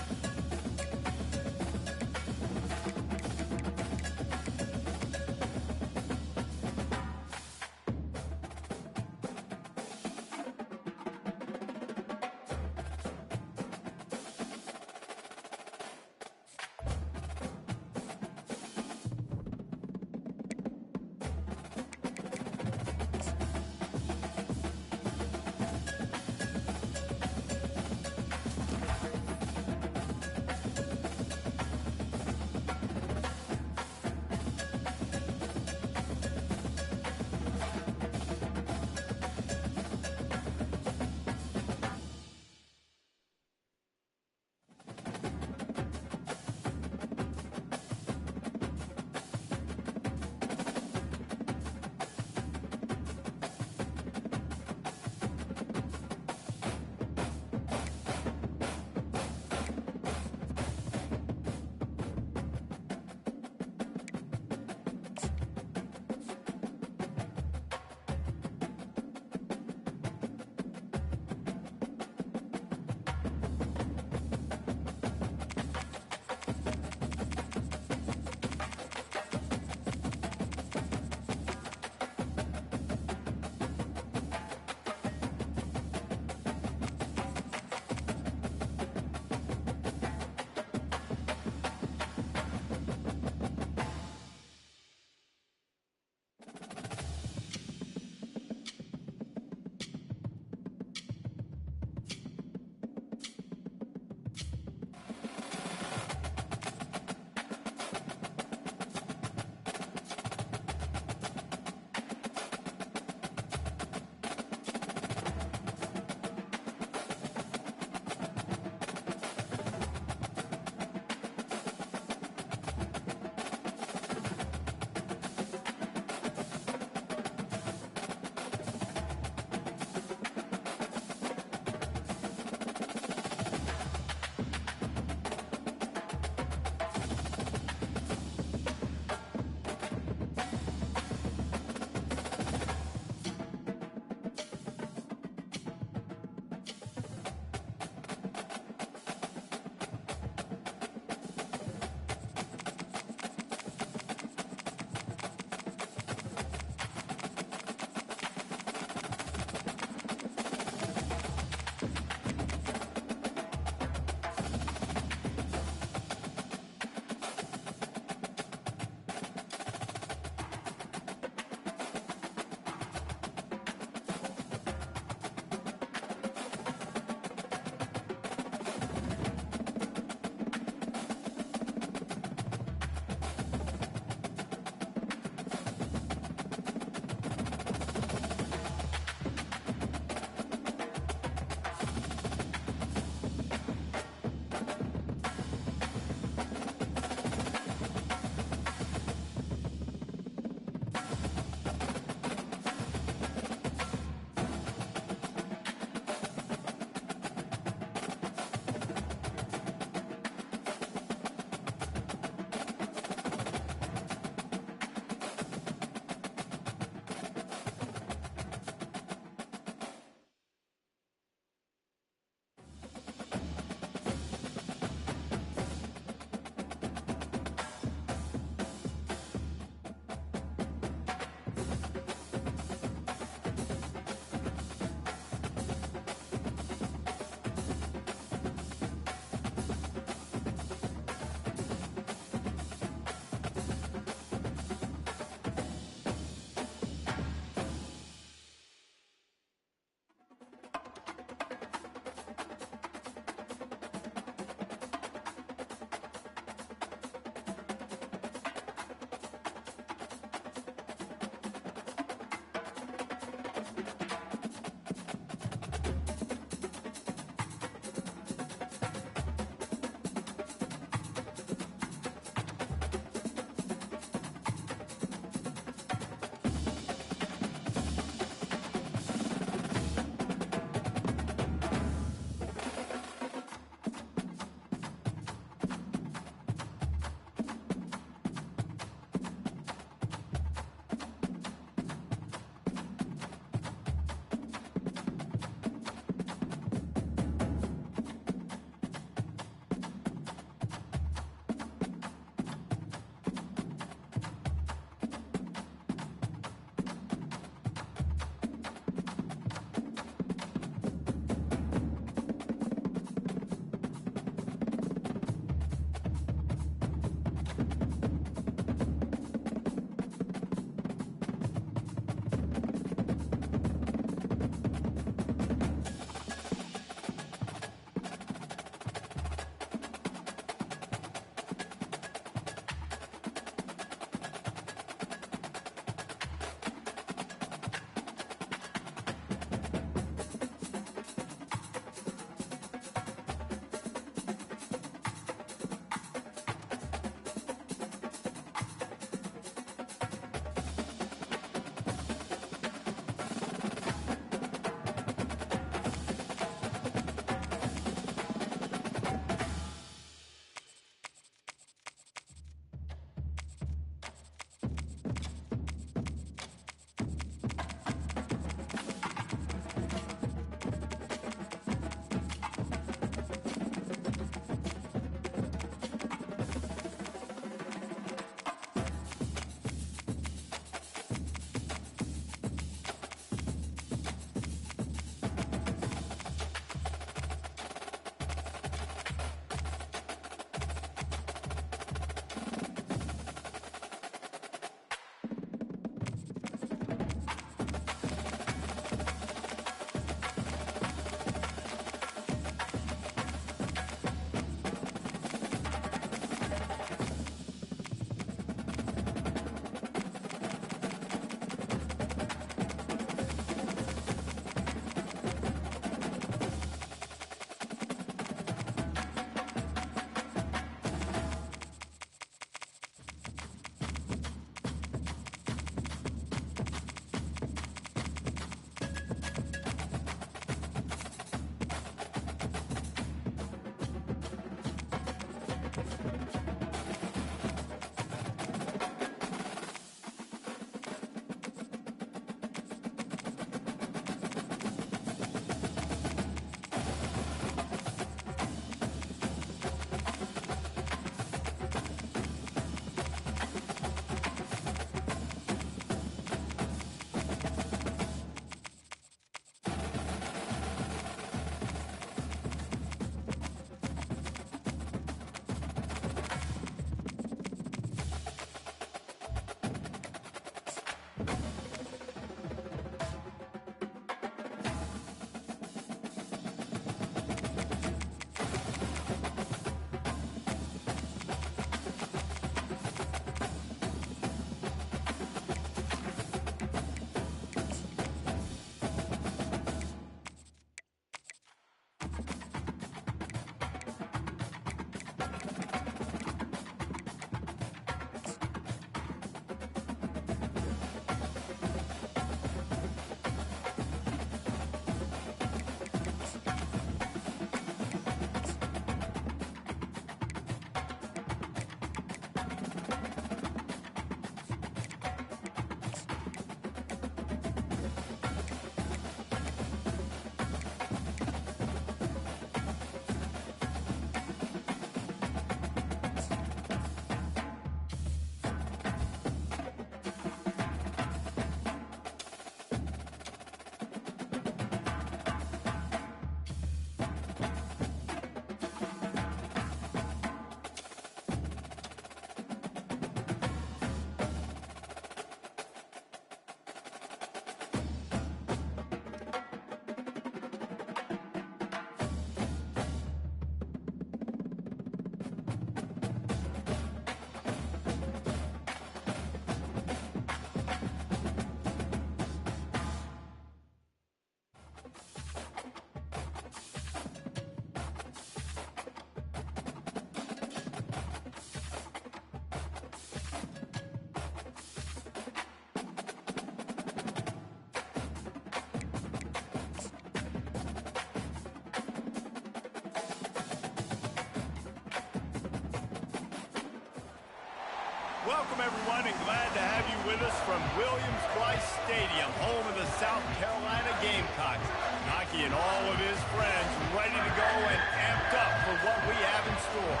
[SPEAKER 1] Welcome, everyone, and glad to have you with us from Williams-Brice Stadium, home of the South Carolina Gamecocks. Naki and all of his friends ready to go and amped up for what we have in store.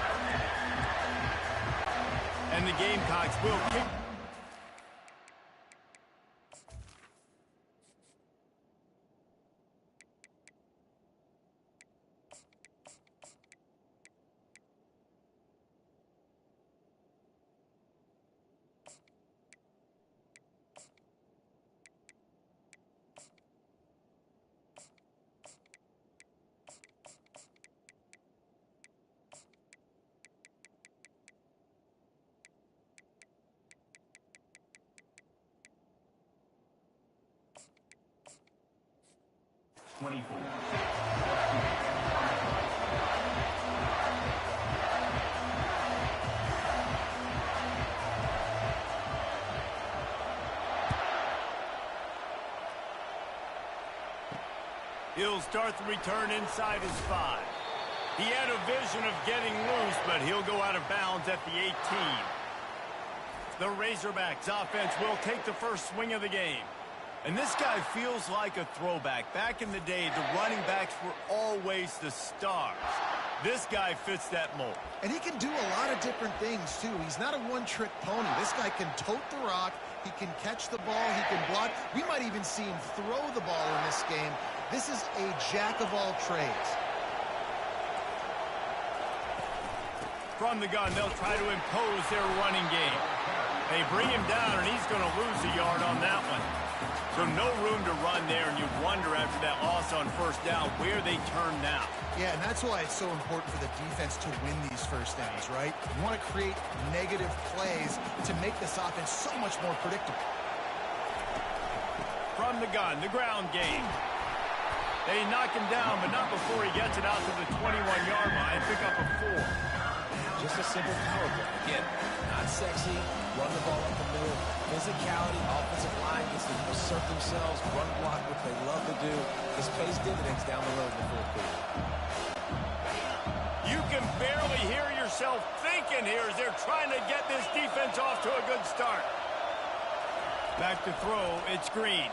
[SPEAKER 1] And the Gamecocks will kick. He'll start the return inside his 5. He had a vision of getting loose, but he'll go out of bounds at the 18. The Razorbacks offense will take the first swing of the game. And this guy feels like a throwback. Back in the day, the running backs were always the stars. This guy fits that mold.
[SPEAKER 3] And he can do a lot of different things, too. He's not a one-trick pony. This guy can tote the rock. He can catch the ball. He can block. We might even see him throw the ball in this game. This is a jack of all trades.
[SPEAKER 1] From the gun, they'll try to impose their running game. They bring him down, and he's going to lose a yard on that one. So no room to run there, and you wonder after that loss on first down where they turn now.
[SPEAKER 3] Yeah, and that's why it's so important for the defense to win these first downs, right? You want to create negative plays to make this offense so much more predictable.
[SPEAKER 1] From the gun, the ground game. They knock him down, but not before he gets it out to the 21-yard line. Pick up a 4.
[SPEAKER 2] Just a simple power play. Again, not sexy, run the ball up the middle. Physicality, offensive line gets to assert themselves, run block, which they love to do. This pays dividends down the road in the fourth quarter.
[SPEAKER 1] You can barely hear yourself thinking here as they're trying to get this defense off to a good start. Back to throw, it's Green.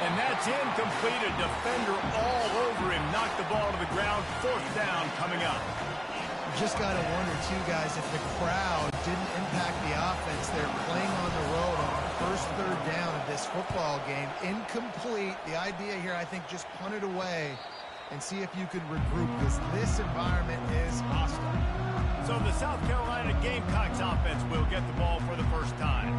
[SPEAKER 1] And that's incomplete. A defender all over him. Knocked the ball to the ground. Fourth down coming up.
[SPEAKER 3] You just got to wonder, too, guys, if the crowd didn't impact the offense. They're playing on the road on the first third down of this football game. Incomplete. The idea here, I think, just punt it away and see if you could regroup, because this environment is hostile.
[SPEAKER 1] So the South Carolina Gamecocks offense will get the ball for the first time.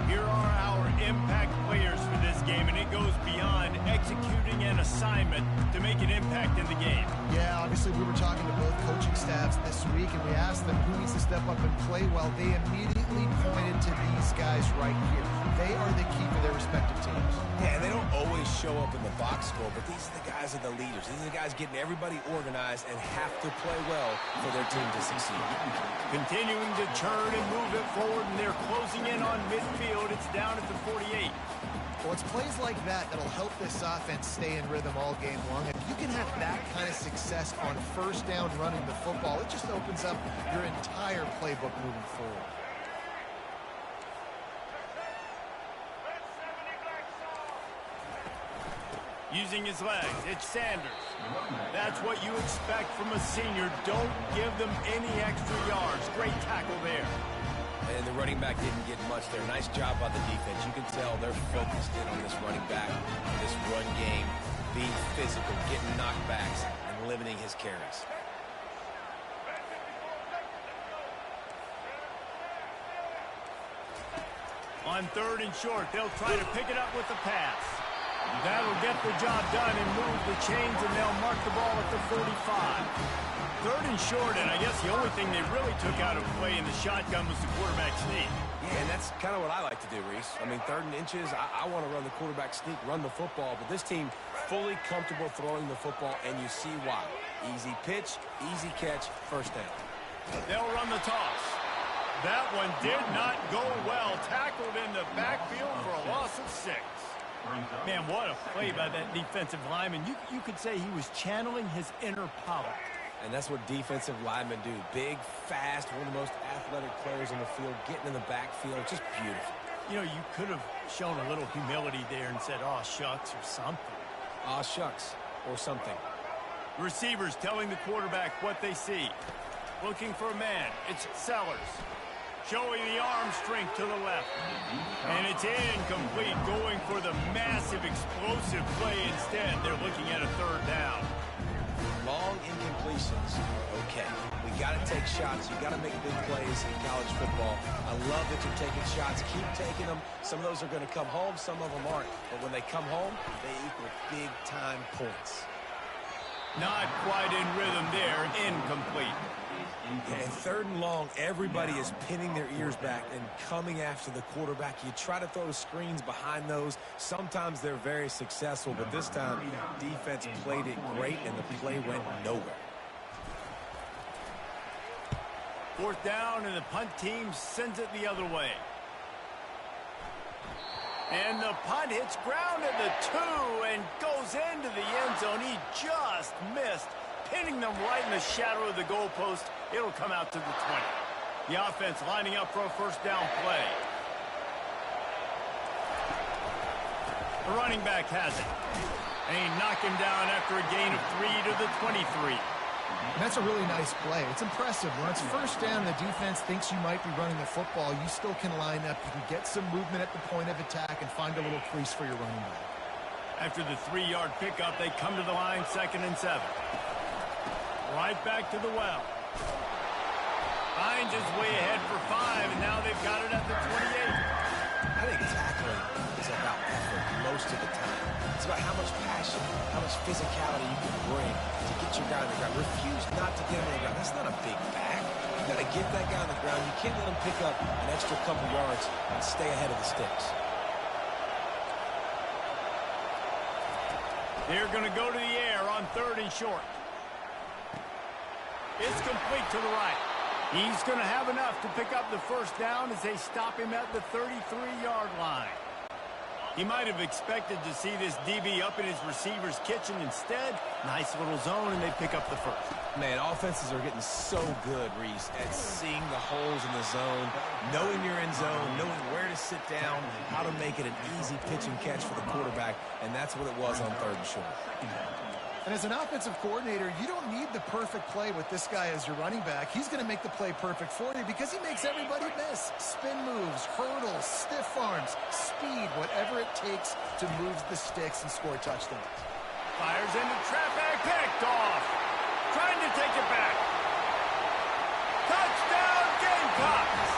[SPEAKER 1] Here are our impact players for this game, and it goes beyond executing an assignment to make an impact in the game.
[SPEAKER 3] Yeah, obviously we were talking to both coaching staffs this week, and we asked them who needs to step up and play well. They immediately pointed to these guys right here. They are the key for their respective teams.
[SPEAKER 2] Yeah, they don't always show up in the box score, but these are the guys that are the leaders. These are the guys getting everybody organized and have to play well for their team to succeed.
[SPEAKER 1] Continuing to turn and move it forward, and they're closing in on midfield. It's down at the 48.
[SPEAKER 3] Well, it's plays like that that'll help this offense stay in rhythm all game long. If you can have that kind of success on first down running the football, it just opens up your entire playbook moving forward.
[SPEAKER 1] Using his legs, it's Sanders. That's what you expect from a senior. Don't give them any extra yards. Great tackle there.
[SPEAKER 2] And the running back didn't get much there. Nice job by the defense. You can tell they're focused in on this running back, this run game, being physical, getting knockbacks, and limiting his carries.
[SPEAKER 1] On third and short, they'll try to pick it up with the pass. That'll get the job done and move the chains, and they'll mark the ball at the 45. Third and short, and I guess the only thing they really took out of play in the shotgun was the quarterback sneak.
[SPEAKER 2] Yeah, and that's kind of what I like to do, Reese. I mean, third and inches, I want to run the quarterback sneak, run the football, but this team fully comfortable throwing the football, and you see why. Easy pitch, easy catch, first down.
[SPEAKER 1] They'll run the toss. That one did not go well. Tackled in the backfield for a loss of 6. Man, what a play by that defensive lineman. You could say he was channeling his inner Pollard.
[SPEAKER 2] And that's what defensive linemen do. Big, fast, one of the most athletic players in the field, getting in the backfield. Just beautiful.
[SPEAKER 1] You know, you could have shown a little humility there and said, "Aw, shucks," or something.
[SPEAKER 2] Aw, shucks, or something.
[SPEAKER 1] Receivers telling the quarterback what they see. Looking for a man. It's Sellers. Showing the arm strength to the left. And it's incomplete, going for the massive, explosive play instead. They're looking at a third down.
[SPEAKER 2] Long incompletions are okay. We got to take shots. You got to make big plays in college football. I love that you're taking shots. Keep taking them. Some of those are going to come home. Some of them aren't. But when they come home, they equal big-time points.
[SPEAKER 1] Not quite in rhythm there. Incomplete.
[SPEAKER 2] And third and long, everybody is pinning their ears back and coming after the quarterback. You try to throw screens behind those. Sometimes they're very successful, but this time, defense played it great, and the play went nowhere.
[SPEAKER 1] Fourth down, and the punt team sends it the other way. And the punt hits ground at the 2 and goes into the end zone. He just missed, pinning them right in the shadow of the goalpost. It'll come out to the 20. The offense lining up for a first down play. The running back has it. And he knocked him down after a gain of 3 to the 23.
[SPEAKER 3] And that's a really nice play. It's impressive. When it's first down, the defense thinks you might be running the football. You still can line up. You can get some movement at the point of attack and find a little crease for your running back.
[SPEAKER 1] After the 3-yard pickup, they come to the line, 2nd and 7. Right back to the well. Hines is way ahead for 5, and now they've got it at the 28.
[SPEAKER 2] I think tackling is about effort most of the time. It's about how much passion, how much physicality you can bring to get your guy on the ground. Refuse not to get him on the ground. That's not a big back. You got to get that guy on the ground. You can't let him pick up an extra couple yards and stay ahead of the sticks.
[SPEAKER 1] They're going to go to the air on 3rd and short. It's complete to the right. He's going to have enough to pick up the first down as they stop him at the 33-yard line. He might have expected to see this DB up in his receiver's kitchen. Instead, nice little zone, and they pick up the first.
[SPEAKER 2] Man, offenses are getting so good, Reese, at seeing the holes in the zone, knowing you're in zone, knowing where to sit down, how to make it an easy pitch and catch for the quarterback, and that's what it was on 3rd and short.
[SPEAKER 3] And as an offensive coordinator, you don't need the perfect play with this guy as your running back. He's going to make the play perfect for you because he makes everybody miss. Spin moves, hurdles, stiff arms, speed, whatever it takes to move the sticks and score touchdowns.
[SPEAKER 1] Fires into traffic, picked off. Trying to take it back. Touchdown, Gamecocks!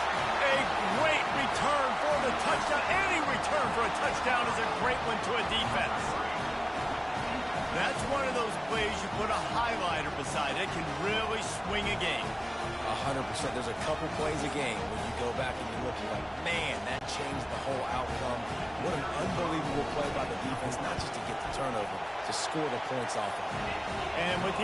[SPEAKER 1] A great return for the touchdown. Any return for a touchdown is a great one to a defense. That's one of those plays you put a highlighter beside. It can really swing a game.
[SPEAKER 2] 100%. There's a couple plays a game when you go back and you look, you're like, man, that changed the whole outcome. What an unbelievable play by the defense, not just to get the turnover, to score the points off of it.
[SPEAKER 1] And with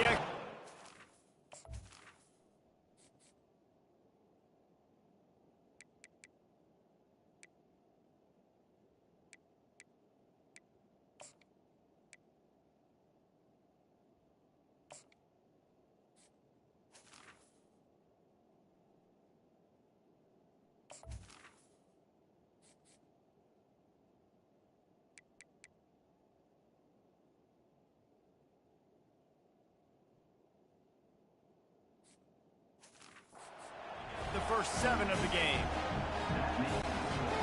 [SPEAKER 1] the first 7 of the game.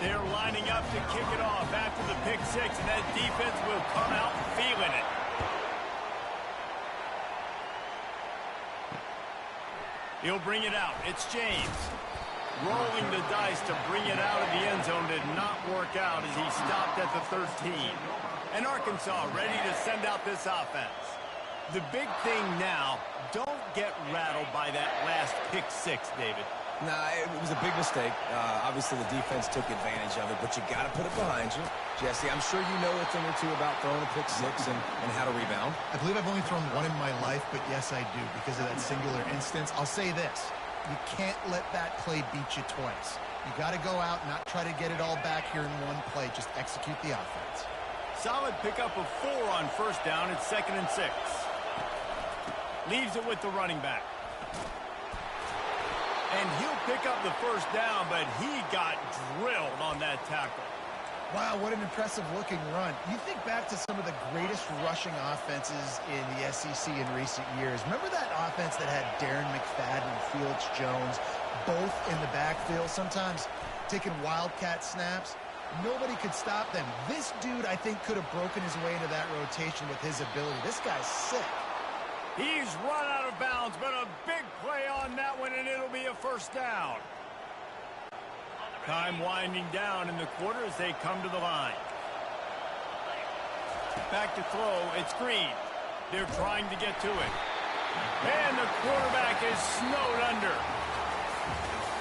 [SPEAKER 1] They're lining up to kick it off after the pick 6, and that defense will come out feeling it. He'll bring it out. It's James. Rolling the dice to bring it out of the end zone did not work out as he stopped at the 13. And Arkansas ready to send out this offense. The big thing now, don't get rattled by that last pick 6, David.
[SPEAKER 2] Nah, it was a big mistake. Obviously, the defense took advantage of it, but you got to put it behind you. Jesse, I'm sure you know a thing or two about throwing a pick 6 and how to rebound.
[SPEAKER 3] I believe I've only thrown one in my life, but yes, I do because of that singular instance. I'll say this. You can't let that play beat you twice. You got to go out and not try to get it all back here in one play. Just execute the offense.
[SPEAKER 1] Solid pickup of 4 on first down. It's 2nd and 6. Leaves it with the running back. And he'll pick up the first down, but he got drilled on that tackle.
[SPEAKER 3] Wow, what an impressive-looking run. You think back to some of the greatest rushing offenses in the SEC in recent years. Remember that offense that had Darren McFadden and Felix Jones both in the backfield, sometimes taking wildcat snaps? Nobody could stop them. This dude, I think, could have broken his way into that rotation with his ability. This guy's sick.
[SPEAKER 1] He's run out of bounds, but a big play on that one, and it'll be a first down. Time winding down in the quarter as they come to the line. Back to throw. It's Green. They're trying to get to it. And the quarterback is snowed under.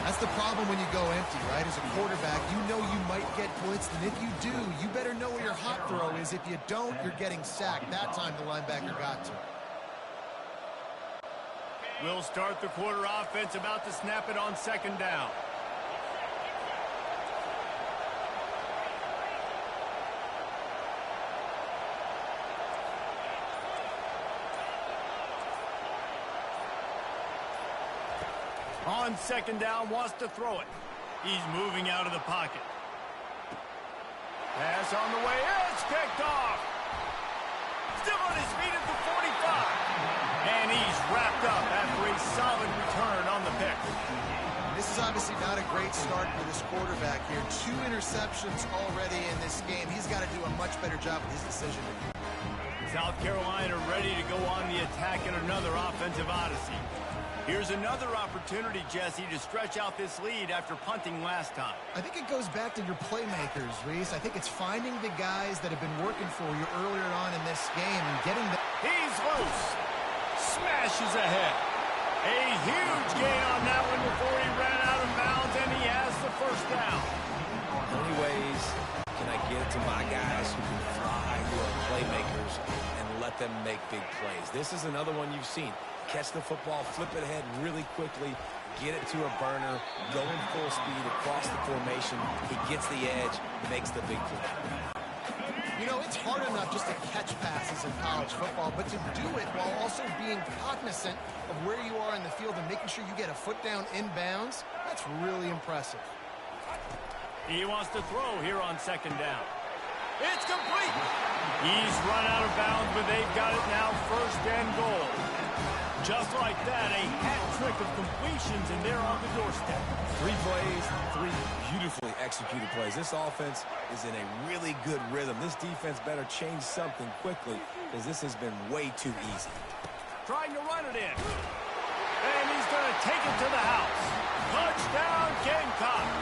[SPEAKER 3] That's the problem when you go empty, right? As a quarterback, you know you might get blitzed, and if you do, you better know where your hot throw is. If you don't, you're getting sacked. That time the linebacker got to.
[SPEAKER 1] We'll start the quarter offense, about to snap it on second down. On second down, wants to throw it. He's moving out of the pocket. Pass on the way. It's picked off. Still on his feet at the 45. And he's wrapped up after a solid return on the pick.
[SPEAKER 3] This is obviously not a great start for this quarterback here. 2 interceptions already in this game. He's got to do a much better job with his decision.
[SPEAKER 1] South Carolina ready to go on the attack in another offensive odyssey. Here's another opportunity, Jesse, to stretch out this lead after punting last time.
[SPEAKER 3] I think it goes back to your playmakers, Reese. I think it's finding the guys that have been working for you earlier on in this game and getting them.
[SPEAKER 1] He's loose. Smashes ahead. A huge gain on that one before he ran out of bounds, and he has the first down.
[SPEAKER 2] How many ways can I get to my guys who can fly, who are playmakers, and let them make big plays? This is another one you've seen. Catch the football, flip it ahead really quickly, get it to a burner, go in full speed across the formation. He gets the edge, makes the big play.
[SPEAKER 3] You know, it's hard enough just to catch passes in college football, but to do it while also being cognizant of where you are in the field and making sure you get a foot down inbounds, that's really impressive.
[SPEAKER 1] He wants to throw here on second down. It's complete. He's run out of bounds, but they've got it now, first and goal. Just like that, a hat trick of completions, and they're on the doorstep.
[SPEAKER 2] 3 plays, 3 beautifully executed plays. This offense is in a really good rhythm. This defense better change something quickly because this has been way too easy.
[SPEAKER 1] Trying to run it in. And he's going to take it to the house. Touchdown, Gamecocks.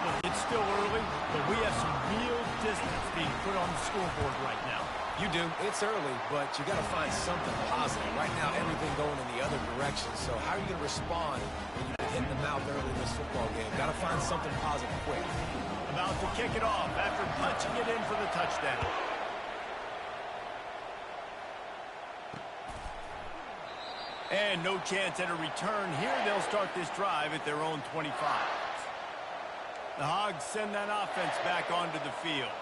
[SPEAKER 1] Look, it's still early, but we have some real distance being put on the scoreboard right now.
[SPEAKER 2] You do. It's early, but you got to find something positive. Right now, everything going in the other direction. So how are you going to respond when you hit the mouth early in this football game? Got to find something positive quick.
[SPEAKER 1] About to kick it off after punching it in for the touchdown. And no chance at a return here. They'll start this drive at their own 25. The Hogs send that offense back onto the field.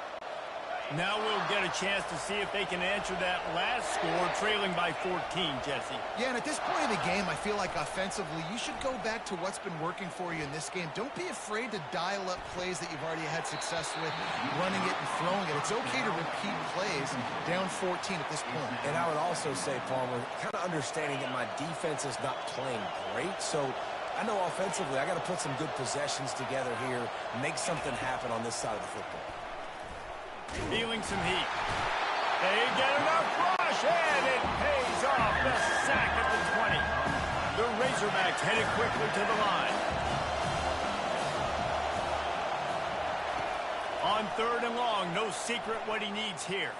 [SPEAKER 1] Now we'll get a chance to see if they can answer that last score, trailing by 14, Jesse.
[SPEAKER 3] Yeah, and at this point of the game, I feel like offensively, you should go back to what's been working for you in this game. Don't be afraid to dial up plays that you've already had success with, running it and throwing it. It's okay to repeat plays down 14 at this point.
[SPEAKER 2] And I would also say, Palmer, kind of understanding that my defense is not playing great, so I know offensively I got to put some good possessions together here, make something happen on this side of the football.
[SPEAKER 1] Feeling some heat. They get enough rush, and it pays off. The sack at the 20. The Razorbacks headed quickly to the line. On third and long, no secret what he needs here.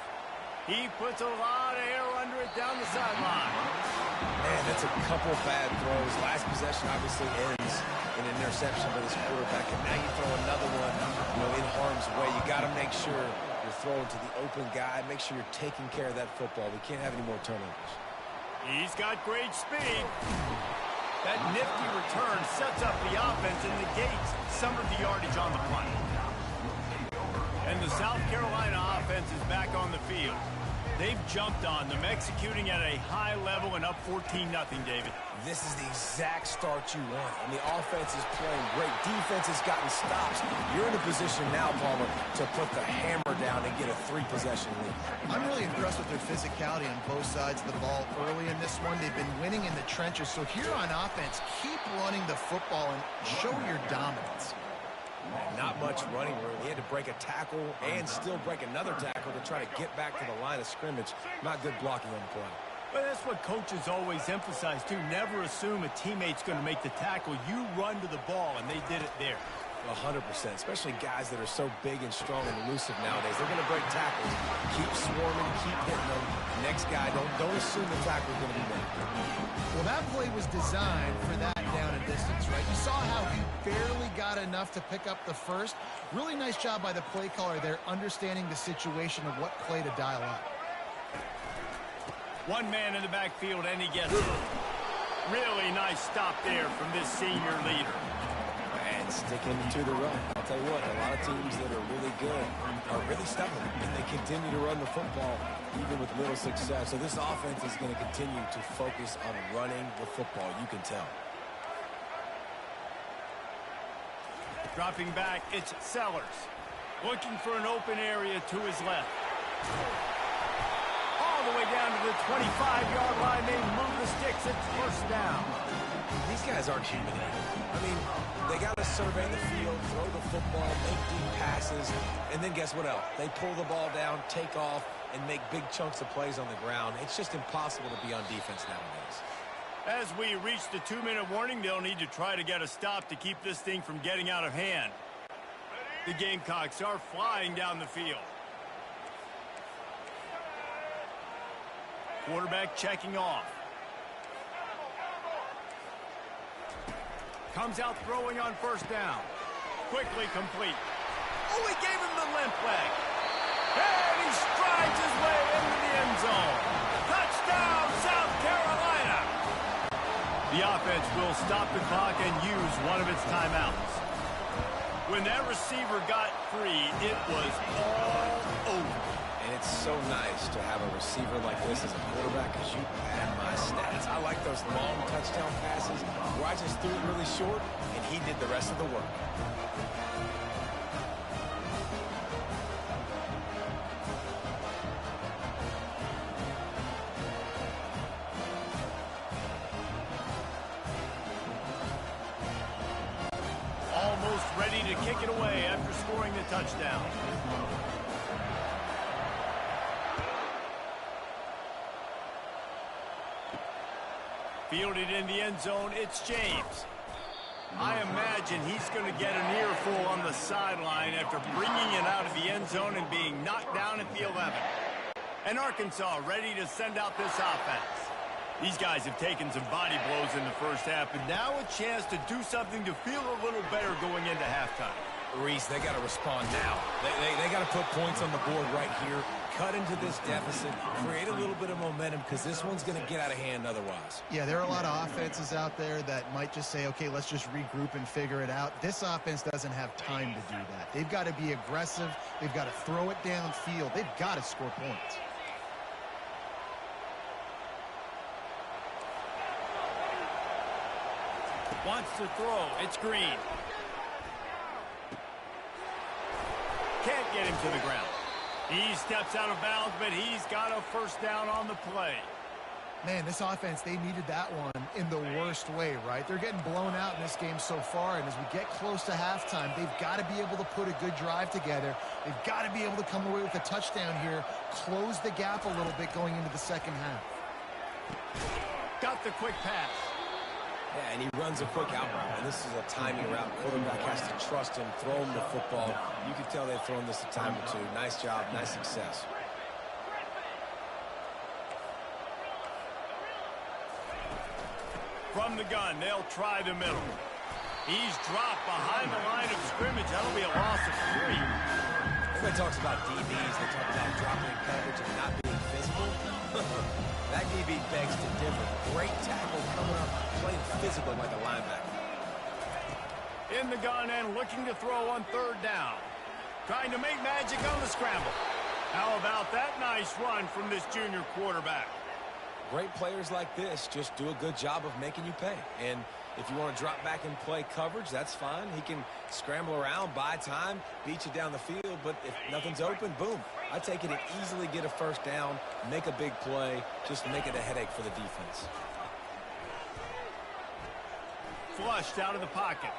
[SPEAKER 1] He puts a lot of air under it down the sideline.
[SPEAKER 2] Man, that's a couple bad throws. Last possession obviously ends in an interception by this quarterback, and now you throw another one, in harm's way. You got to make sure you're throwing to the open guy. Make sure you're taking care of that football. We can't have any more turnovers.
[SPEAKER 1] He's got great speed. That nifty return sets up the offense and negates some of the yardage on the punt. And the South Carolina offense is back on the field. They've jumped on them, executing at a high level and up 14-0, David.
[SPEAKER 2] This is the exact start you want. And the offense is playing great. Defense has gotten stops. You're in a position now, Palmer, to put the hammer down and get a 3-possession lead.
[SPEAKER 3] I'm really impressed with their physicality on both sides of the ball early in this one. They've been winning in the trenches. So here on offense, keep running the football and show your dominance.
[SPEAKER 2] Not much running room. He had to break a tackle and still break another tackle to try to get back to the line of scrimmage. Not good blocking on the play.
[SPEAKER 1] But that's what coaches always emphasize, too. Never assume a teammate's going to make the tackle. You run to the ball, and they did it there.
[SPEAKER 2] 100%, especially guys that are so big and strong and elusive nowadays. They're going to break tackles. Keep swarming, keep hitting them. Next guy, don't assume the tackle's going to be made.
[SPEAKER 3] Well, that play was designed for that down and distance, right? You saw how he barely got enough to pick up the first. Really nice job by the play caller there, understanding the situation of what play to dial up.
[SPEAKER 1] One man in the backfield, and he gets it. Really nice stop there from this senior leader.
[SPEAKER 2] And sticking to the run. I'll tell you what, a lot of teams that are really good are really stubborn, and they continue to run the football even with little success. So this offense is going to continue to focus on running the football. You can tell.
[SPEAKER 1] Dropping back, it's Sellers. Looking for an open area to his left. All the way down to the 25-yard line. They move the sticks. It's first down.
[SPEAKER 2] These guys aren't human. I mean, they got to survey the field, throw the football, make deep passes, and then guess what else? They pull the ball down, take off, and make big chunks of plays on the ground. It's just impossible to be on defense nowadays.
[SPEAKER 1] As we reach the 2-minute warning, they'll need to try to get a stop to keep this thing from getting out of hand. The Gamecocks are flying down the field. Quarterback checking off. Comes out throwing on first down. Quickly complete. Oh, he gave him the limp leg. And he strides his way into the end zone. Touchdown, South Carolina. The offense will stop the clock and use one of its timeouts. When that receiver got free, it was all over.
[SPEAKER 2] And it's so nice to have a receiver like this as a quarterback because you pad my stats. I like those long touchdown passes where I just threw it really short and he did the rest of the work.
[SPEAKER 1] Almost ready to kick it away after scoring the touchdown. Fielded in the end zone, it's James. I imagine he's going to get an earful on the sideline after bringing it out of the end zone and being knocked down at the 11. And Arkansas ready to send out this offense. These guys have taken some body blows in the first half, but now a chance to do something to feel a little better going into halftime.
[SPEAKER 2] Reese, they got to respond now. They got to put points on the board right here, cut into this deficit, create a little bit of momentum because this one's going to get out of hand otherwise.
[SPEAKER 3] Yeah, there are a lot of offenses out there that might just say, okay, let's just regroup and figure it out. This offense doesn't have time to do that. They've got to be aggressive. They've got to throw it downfield. They've got to score points.
[SPEAKER 1] Wants to throw. It's Green. Can't get him to the ground. He steps out of bounds, but he's got a first down on the play.
[SPEAKER 3] Man, this offense, they needed that one in the worst way, right? They're getting blown out in this game so far, and as we get close to halftime, they've got to be able to put a good drive together. They've got to be able to come away with a touchdown here, close the gap a little bit going into the second half.
[SPEAKER 1] Got the quick pass.
[SPEAKER 2] Yeah, and he runs a quick out route, and this is a timing route. Quarterback has to trust him, throw him the football. You can tell they've thrown this a time or two. Nice job, nice success.
[SPEAKER 1] From the gun, they'll try the middle. He's dropped behind the line of scrimmage. That'll be a loss of 3.
[SPEAKER 2] Everybody talks about DBs. They talk about dropping coverage and not being physical. That DB begs to differ. Great tackle coming up, playing physical like a linebacker.
[SPEAKER 1] In the gun and looking to throw on third down. Trying to make magic on the scramble. How about that nice run from this junior quarterback?
[SPEAKER 2] Great players like this just do a good job of making you pay. And if you want to drop back and play coverage, that's fine. He can scramble around, buy time, beat you down the field. But if nothing's open, boom. I take it and easily get a first down, make a big play, just make it a headache for the defense.
[SPEAKER 1] Flushed out of the pocket.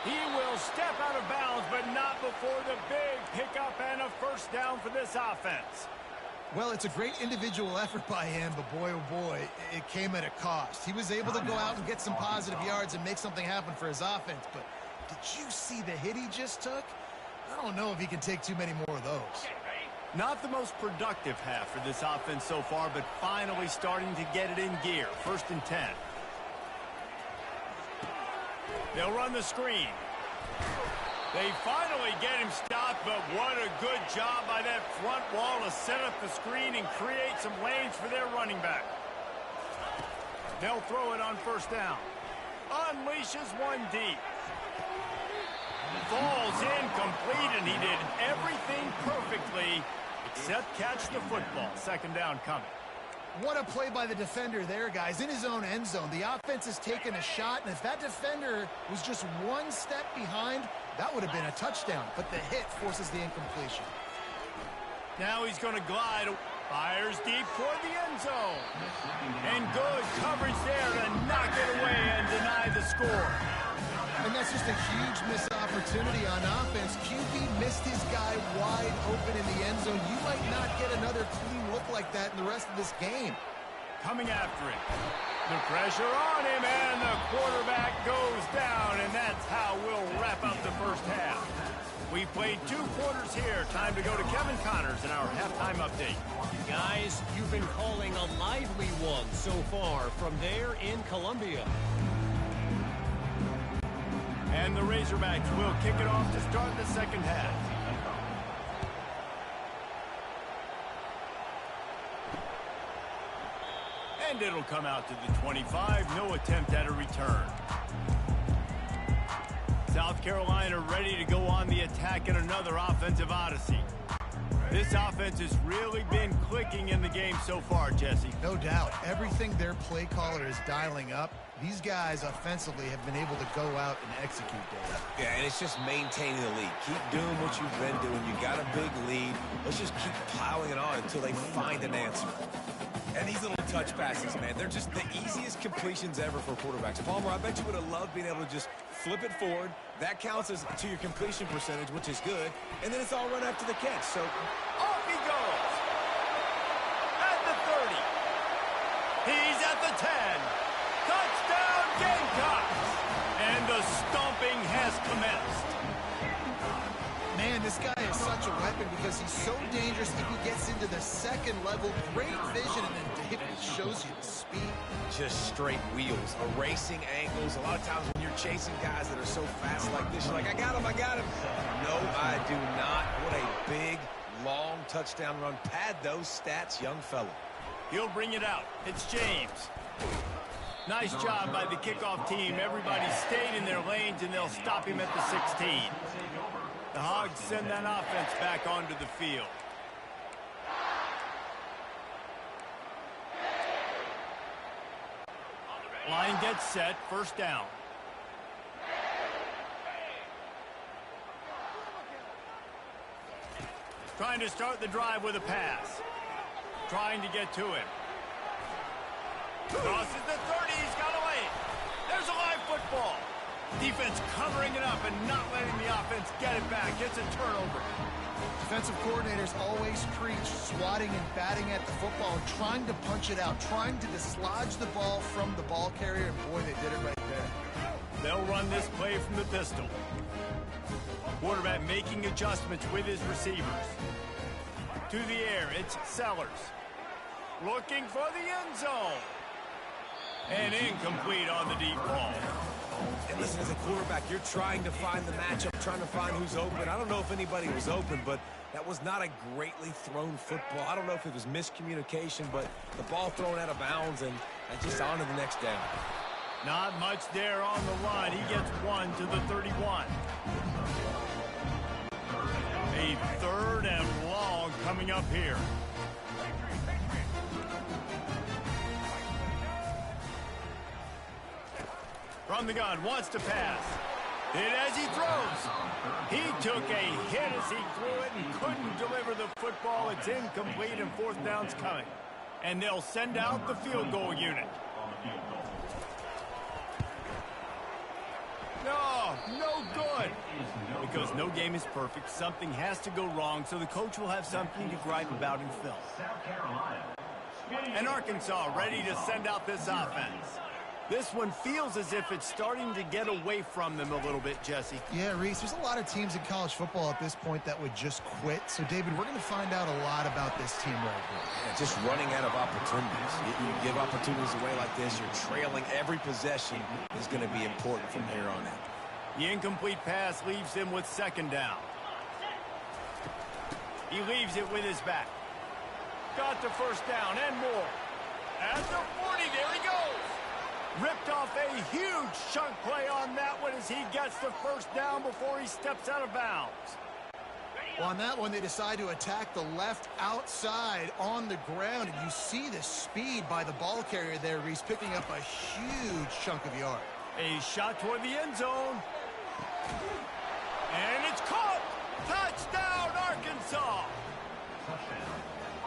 [SPEAKER 1] He will step out of bounds, but not before the big pickup and a first down for this offense.
[SPEAKER 3] Well, it's a great individual effort by him, but boy, oh boy, it came at a cost. He was able to go out and get some positive yards and make something happen for his offense, but did you see the hit he just took? I don't know if he can take too many more of those.
[SPEAKER 1] Not the most productive half for this offense so far, but finally starting to get it in gear. 1st and 10. They'll run the screen. They finally get him stopped, but what a good job by that front wall to set up the screen and create some lanes for their running back. They'll throw it on 1st down. Unleashes one deep. Falls incomplete, and he did everything perfectly except catch the football. 2nd down coming.
[SPEAKER 3] What a play by the defender there, guys, in his own end zone. The offense has taken a shot, and if that defender was just one step behind, that would have been a touchdown, but the hit forces the incompletion.
[SPEAKER 1] Now he's going to glide. Fires deep toward the end zone. And good coverage there to knock it away and deny the score.
[SPEAKER 3] And that's just a huge missed opportunity on offense. QB missed his guy wide open in the end zone. You might not get another clean look like that in the rest of this game.
[SPEAKER 1] Coming after it. The pressure on him, and the quarterback goes down, and that's how we'll wrap up the first half. We played 2 quarters here. Time to go to Kevin Connors in our halftime update.
[SPEAKER 5] Guys, you've been calling a lively one so far from there in Columbia.
[SPEAKER 1] And the Razorbacks will kick it off to start the 2nd half. And it'll come out to the 25. No attempt at a return. South Carolina ready to go on the attack in another offensive odyssey. This offense has really been clicking in the game so far, Jesse.
[SPEAKER 3] No doubt. Everything their play caller is dialing up, these guys offensively have been able to go out and execute, Dave.
[SPEAKER 2] Yeah, and it's just maintaining the lead. Keep doing what you've been doing. You got a big lead. Let's just keep plowing it on until they find an answer. And these little touch passes, man, they're just the easiest completions ever for quarterbacks. Palmer, I bet you would have loved being able to just flip it forward. That counts as to your completion percentage, which is good. And then it's all run after the catch. So
[SPEAKER 1] off he goes. At the 30. He's at the 10. Touchdown Gamecocks. And the stomping has commenced.
[SPEAKER 3] Man, this guy is such a weapon because he's so dangerous if he gets into the 2nd level. Great vision, and then David shows you the speed.
[SPEAKER 2] just straight wheels, erasing angles. A lot of times when you're chasing guys that are so fast like this, you're like, I got him. No, I do not. What a big, long touchdown run. Pad those stats, young fella.
[SPEAKER 1] He'll bring it out. It's James. Nice job by the kickoff team. Everybody stayed in their lanes, and they'll stop him at the 16. The Hogs send that offense back onto the field. Line gets set. First down. Trying to start the drive with a pass. Trying to get to him. Crosses the 30. He's got away. There's a live football. Defense covering it up and not letting the offense get it back. Gets a turnover.
[SPEAKER 3] Defensive coordinators always preach swatting and batting at the football, trying to punch it out, trying to dislodge the ball from the ball carrier, and boy, they did it right there.
[SPEAKER 1] They'll run this play from the pistol. Quarterback making adjustments with his receivers. To the air, it's Sellers. Looking for the end zone. And incomplete on the deep ball.
[SPEAKER 2] And listen, as a quarterback, you're trying to find the matchup, trying to find who's open. I don't know if anybody was open, but that was not a greatly thrown football. I don't know if it was miscommunication, but the ball thrown out of bounds and just on to the next down.
[SPEAKER 1] Not much there on the run. He gets one to the 31. A a 3rd and long coming up here. From the gun, wants to pass. Hit as he throws. He took a hit as he threw it and couldn't deliver the football. It's incomplete and 4th down's coming. And they'll send out the field goal unit. No good. Because no game is perfect. Something has to go wrong, so the coach will have something to gripe about in film. And Arkansas ready to send out this offense. This one feels as if it's starting to get away from them a little bit, Jesse.
[SPEAKER 3] Yeah, Reese, there's a lot of teams in college football at this point that would just quit. So, David, we're going to find out a lot about this team right here.
[SPEAKER 2] Yeah, just running out of opportunities. You give opportunities away like this, you're trailing. Every possession is going to be important from here on out.
[SPEAKER 1] The incomplete pass leaves him with 2nd down. He leaves it with his back. Got the 1st down and more. At the 40, there he goes. Ripped off a huge chunk play on that one as he gets the 1st down before he steps out of bounds.
[SPEAKER 3] Well, on that one, they decide to attack the left outside on the ground, and you see the speed by the ball carrier there, Reese, picking up a huge chunk of yard.
[SPEAKER 1] A shot toward the end zone. And it's caught! Touchdown, Arkansas!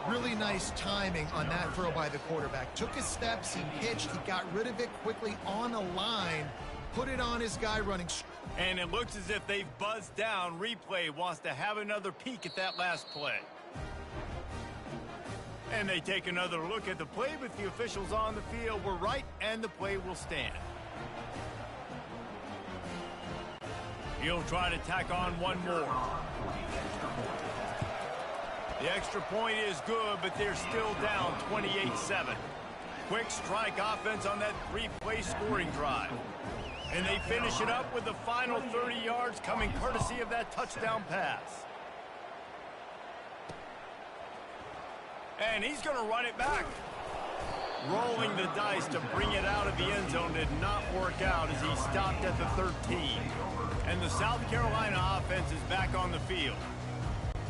[SPEAKER 3] Really nice timing on that throw by the quarterback. Took his steps, he pitched, he got rid of it quickly on a line, put it on his guy running.
[SPEAKER 1] And it looks as if they've buzzed down. Replay wants to have another peek at that last play. And they take another look at the play, but the officials on the field were right, and the play will stand. He'll try to tack on one more. The extra point is good, but they're still down 28-7. Quick strike offense on that 3-play scoring drive. And they finish it up with the final 30 yards coming courtesy of that touchdown pass. And he's going to run it back. Rolling the dice to bring it out of the end zone did not work out as he stopped at the 13. And the South Carolina offense is back on the field.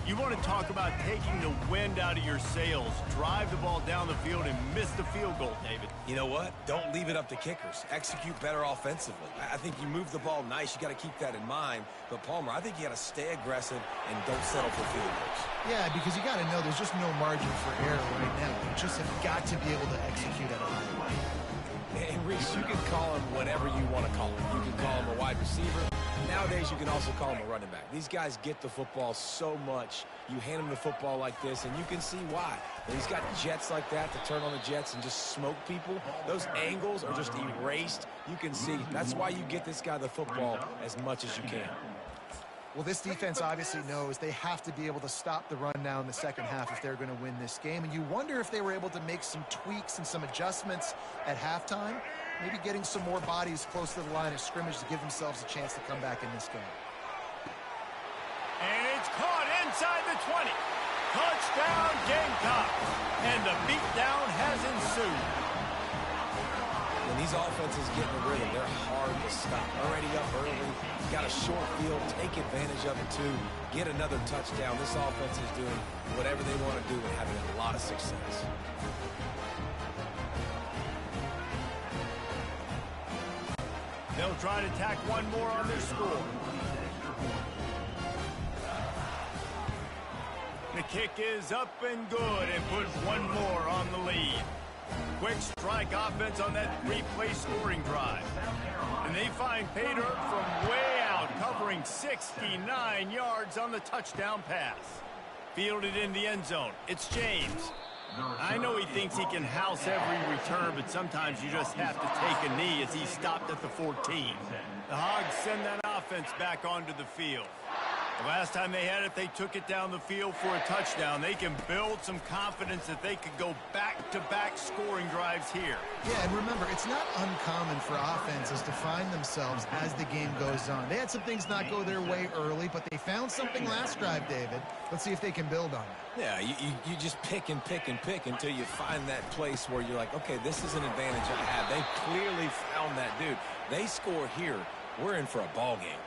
[SPEAKER 1] You want to talk about taking the wind out of your sails. Drive the ball down the field and miss the field goal, David.
[SPEAKER 2] You know what? Don't leave it up to kickers. Execute better offensively. I think you move the ball nice. You got to keep that in mind. But, Palmer, I think you got to stay aggressive and don't settle for field goals.
[SPEAKER 3] Yeah, because you got to know there's just no margin for error right now. You just have got to be able to execute at a high level.
[SPEAKER 2] And, Reese, you can call him whatever you want to call him. You can call him a wide receiver. Nowadays, you can also call him a running back. These guys get the football so much. You hand him the football like this, and you can see why. When he's got jets like that to turn on the jets and just smoke people, those angles are just erased. You can see. That's why you get this guy the football as much as you can.
[SPEAKER 3] Well, this defense obviously knows they have to be able to stop the run now in the second half if they're going to win this game. And you wonder if they were able to make some tweaks and some adjustments at halftime. Maybe getting some more bodies close to the line of scrimmage to give themselves a chance to come back in this game.
[SPEAKER 1] And it's caught inside the 20. Touchdown, Gamecocks. And the beatdown has ensued.
[SPEAKER 2] When these offenses get in the rhythm, they're hard to stop. Already up early, got a short field, take advantage of it too, get another touchdown. This offense is doing whatever they want to do and having a lot of success.
[SPEAKER 1] They'll try to tack one more on their score. The kick is up and good and puts one more on the lead. Quick strike offense on that 3-play scoring drive. And they find pay dirt from way out, covering 69 yards on the touchdown pass. Fielded in the end zone. It's James. I know he thinks he can house every return, but sometimes you just have to take a knee as he stopped at the 14. The Hogs send that offense back onto the field. The last time they had it, they took it down the field for a touchdown. They can build some confidence that they could go back-to-back scoring drives here.
[SPEAKER 3] Yeah, and remember, it's not uncommon for offenses to find themselves as the game goes on. They had some things not go their way early, but they found something last drive, David. Let's see if they can build on it.
[SPEAKER 2] Yeah, you just pick and pick and pick until you find that place where you're like, okay, this is an advantage I have. They clearly found that dude. They score here. We're in for a ball game.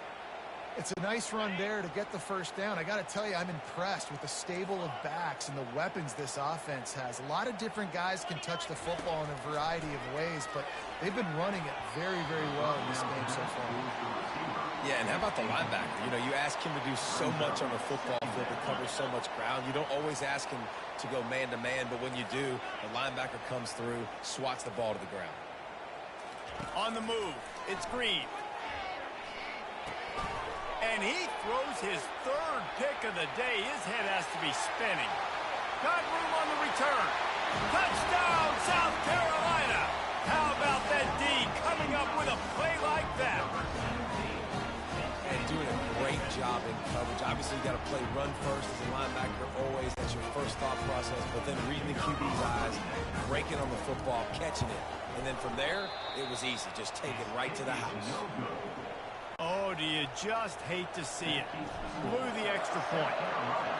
[SPEAKER 3] It's a nice run there to get the first down. I got to tell you, I'm impressed with the stable of backs and the weapons this offense has. A lot of different guys can touch the football in a variety of ways, but they've been running it very, very well in this game so far.
[SPEAKER 2] Yeah, and how about the linebacker? You know, you ask him to do so much on the football field, to cover so much ground. You don't always ask him to go man-to-man, but when you do, the linebacker comes through, swats the ball to the ground.
[SPEAKER 1] On the move, it's Green. And he throws his third pick of the day. His head has to be spinning. Got room on the return. Touchdown, South Carolina. How about that D coming up with a play like that?
[SPEAKER 2] And doing a great job in coverage. Obviously, you got to play run first as a linebacker always. That's your first thought process. But then reading the QB's eyes, breaking on the football, catching it. And then from there, it was easy. Just take it right to the house.
[SPEAKER 1] Oh, do you just hate to see it? Blew the extra point.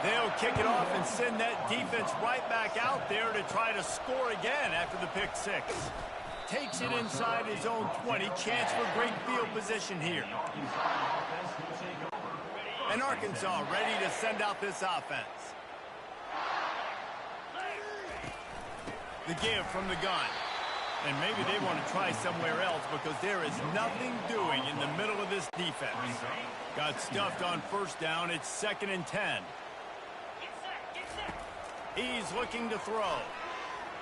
[SPEAKER 1] They'll kick it off and send that defense right back out there to try to score again after the pick six. Takes it inside his own 20. Chance for great field position here. And Arkansas ready to send out this offense. The give from the gun. And maybe they want to try somewhere else because there is nothing doing in the middle of this defense. Got stuffed on first down. It's 2nd and 10. He's looking to throw.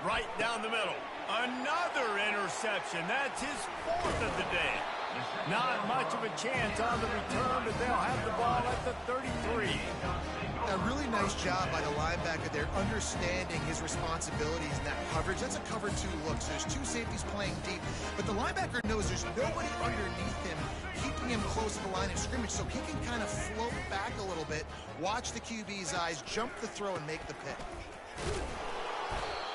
[SPEAKER 1] Right down the middle. Another interception. That's his 4th of the day. Not much of a chance on the return, but they'll have the ball at the 33.
[SPEAKER 3] A really nice job by the linebacker there, understanding his responsibilities in that coverage. That's a cover 2 look, so there's 2 safeties playing deep. But the linebacker knows there's nobody underneath him, keeping him close to the line of scrimmage, so he can kind of float back a little bit, watch the QB's eyes, jump the throw, and make the pick.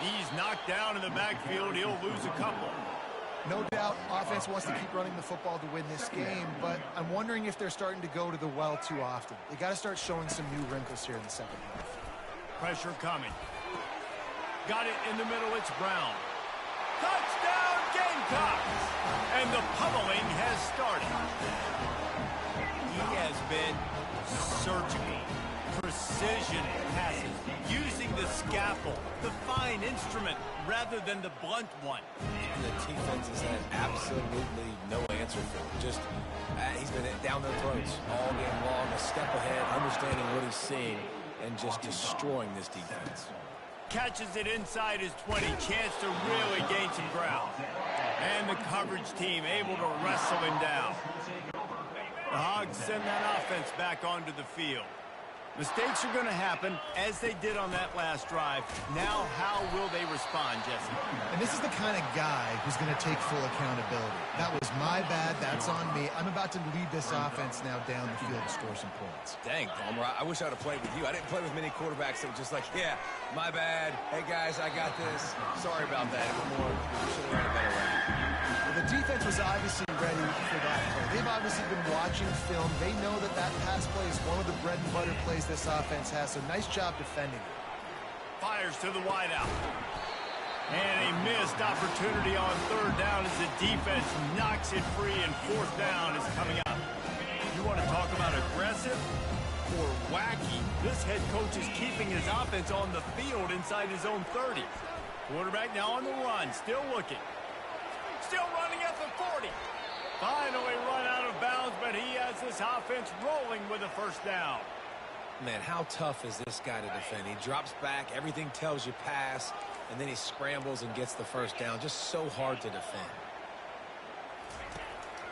[SPEAKER 1] He's knocked down in the backfield. He'll lose a couple.
[SPEAKER 3] No doubt, offense wants to keep running the football to win this game, but I'm wondering if they're starting to go to the well too often. They got to start showing some new wrinkles here in the second half.
[SPEAKER 1] Pressure coming. Got it in the middle. It's Brown. Touchdown, Gamecocks! And the pummeling has started. He has been surgical. Precision passes, using the scaffold, the fine instrument, rather than the blunt one.
[SPEAKER 2] And the defense has had absolutely no answer for him. Just, he's been down their throats all game long, a step ahead, understanding what he's seeing, and just destroying this defense.
[SPEAKER 1] Catches it inside his 20, chance to really gain some ground. And the coverage team able to wrestle him down. The Hogs send that offense back onto the field. Mistakes are going to happen, as they did on that last drive. Now, how will they respond, Jesse?
[SPEAKER 3] And this is the kind of guy who's going to take full accountability. That was my bad. That's on me. I'm about to lead this offense now down the field to score some points.
[SPEAKER 2] Dang, Palmer, I wish I would have played with you. I didn't play with many quarterbacks that were just like, yeah, my bad. Hey, guys, I got this. Sorry about that. It was more, we should have run a better way.
[SPEAKER 3] Well, the defense was obviously ready for that play. They've obviously been watching film. They know that that pass play is one of the bread and butter plays this offense has, so nice job defending it.
[SPEAKER 1] Fires to the wideout. And a missed opportunity on 3rd down as the defense knocks it free, and 4th down is coming up. You want to talk about aggressive or wacky? This head coach is keeping his offense on the field inside his own 30. Quarterback now on the run, still looking. Still running at the 40. Finally run out of bounds, but he has this offense rolling with a 1st down.
[SPEAKER 2] Man, how tough is this guy to defend? He drops back, everything tells you pass, and then he scrambles and gets the 1st down. Just so hard to defend.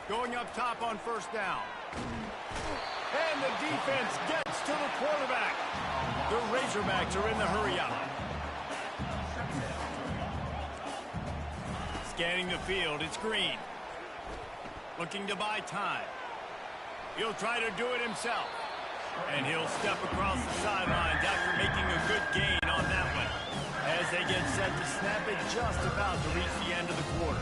[SPEAKER 1] Going up top on 1st down. And the defense gets to the quarterback. The Razorbacks are in the hurry-up. Scanning the field, it's Green. Looking to buy time. He'll try to do it himself. And he'll step across the sidelines after making a good gain on that one. As they get set to snap it, just about to reach the end of the quarter.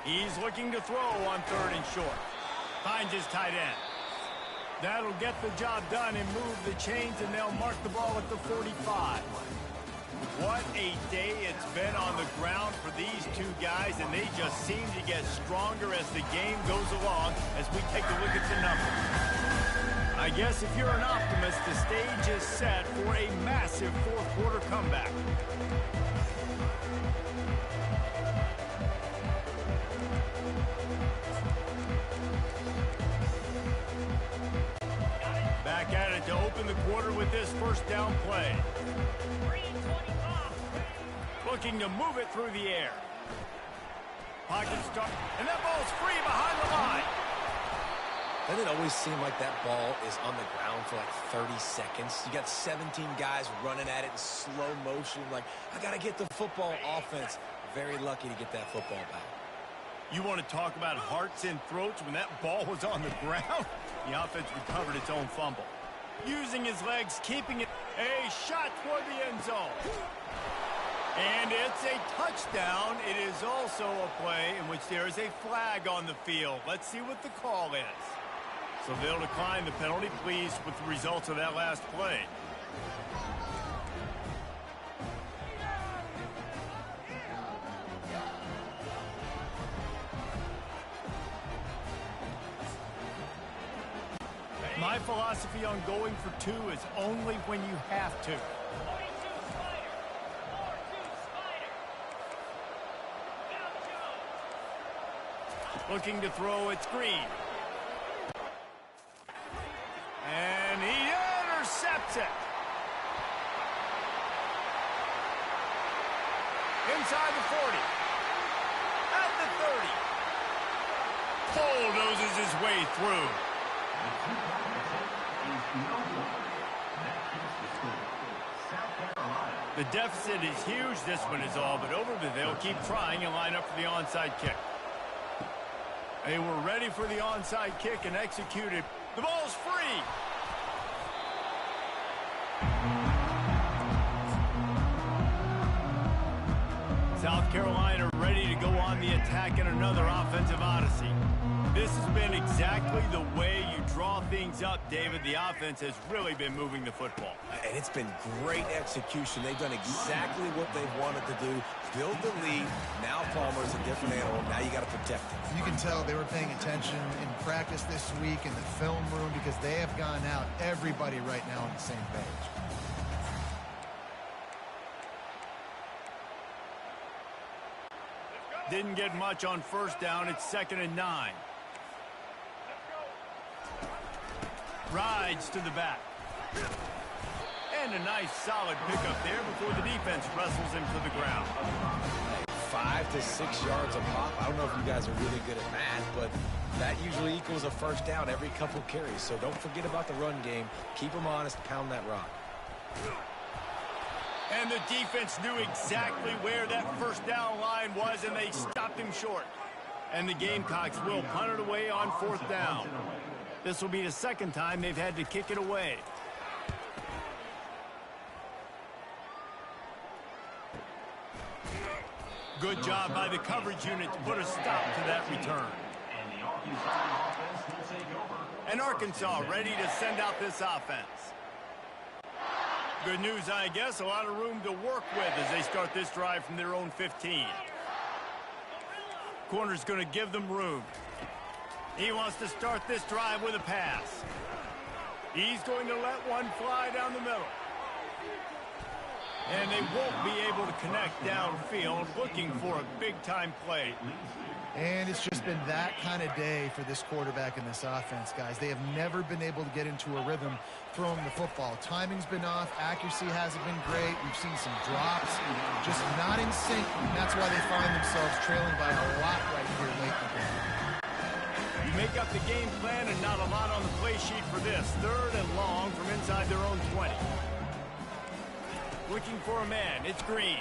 [SPEAKER 1] He's looking to throw on 3rd and short. Finds his tight end. That'll get the job done and move the chains, and they'll mark the ball at the 45. What a day it's been on the ground for these two guys, and they just seem to get stronger as the game goes along as we take a look at the numbers. I guess if you're an optimist, the stage is set for a massive fourth-quarter comeback. Back at it to open the quarter with this first down play. Looking to move it through the air. Pocket start, and that ball's free behind the line.
[SPEAKER 2] Doesn't it always seem like that ball is on the ground for like 30 seconds? You got 17 guys running at it in slow motion. Like, I got to get the football. Offense, very lucky to get that football back.
[SPEAKER 1] You want to talk about hearts and throats when that ball was on the ground? The offense recovered its own fumble. Using his legs, keeping it. A shot toward the end zone. And it's a touchdown. It is also a play in which there is a flag on the field. Let's see what the call is. So they'll decline the penalty, pleased with the results of that last play. My philosophy on going for two is only when you have to. Looking to throw, it's Green. And he intercepts it. Inside the 40. At the 30. Bulldozes his way through. The deficit is huge. This one is all but over, but they'll keep trying and line up for the onside kick. They were ready for the onside kick and executed. The ball's free. South Carolina ready to go on the attack in another offensive odyssey. This has been exactly the way you draw things up, David. The offense has really been moving the football.
[SPEAKER 2] And it's been great execution. They've done exactly what they've wanted to do. Build the lead. Now Palmer's a different animal. Now you got to protect him.
[SPEAKER 3] You can tell they were paying attention in practice this week in the film room because they have gone out, everybody right now on the same page.
[SPEAKER 1] Didn't get much on first down. It's 2nd and 9. Rides to the back. And a nice solid pickup there before the defense wrestles him to the ground.
[SPEAKER 2] 5 to 6 yards a pop. I don't know if you guys are really good at math, but that usually equals a first down every couple carries. So don't forget about the run game. Keep them honest. Pound that rock.
[SPEAKER 1] And the defense knew exactly where that first down line was, and they stopped him short. And the Gamecocks will punt it away on 4th down. This will be the second time they've had to kick it away. Good job by the coverage unit to put a stop to that return. And Arkansas ready to send out this offense. Good news, I guess, a lot of room to work with as they start this drive from their own 15. Corner's going to give them room. He wants to start this drive with a pass. He's going to let one fly down the middle. And they won't be able to connect downfield, looking for a big-time play.
[SPEAKER 3] And it's just been that kind of day for this quarterback and this offense, guys. They have never been able to get into a rhythm throwing the football. Timing's been off. Accuracy hasn't been great. We've seen some drops, just not in sync. And that's why they find themselves trailing by a lot right here late in the game.
[SPEAKER 1] You make up the game plan and not a lot on the play sheet for this. 3rd and long from inside their own 20. Looking for a man. It's Green.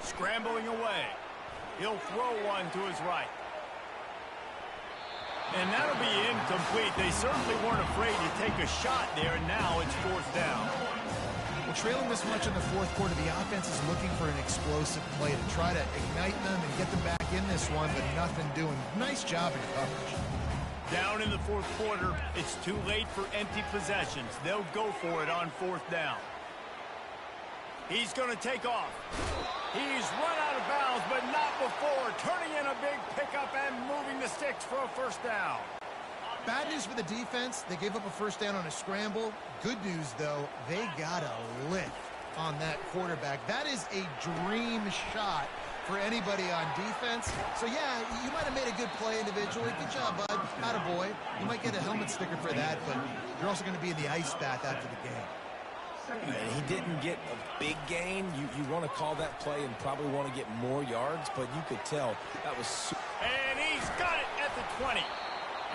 [SPEAKER 1] Scrambling away. He'll throw one to his right. And that'll be incomplete. They certainly weren't afraid to take a shot there, and now it's 4th down.
[SPEAKER 3] Well, trailing this much in the 4th quarter, the offense is looking for an explosive play to try to ignite them and get them back in this one, but nothing doing. Nice job in coverage.
[SPEAKER 1] Down in the 4th quarter, it's too late for empty possessions. They'll go for it on 4th down. He's going to take off. He's run out of bounds, but not before turning in a big pickup and moving the sticks for a first down.
[SPEAKER 3] Bad news for the defense. They gave up a first down on a scramble. Good news, though, they got a lift on that quarterback. That is a dream shot for anybody on defense. So, yeah, you might have made a good play individually. Good job, bud. Attaboy. You might get a helmet sticker for that, but you're also going to be in the ice bath after the game.
[SPEAKER 2] And he didn't get a big gain. You want to call that play and probably want to get more yards, but you could tell that was...
[SPEAKER 1] And he's got it at the 20.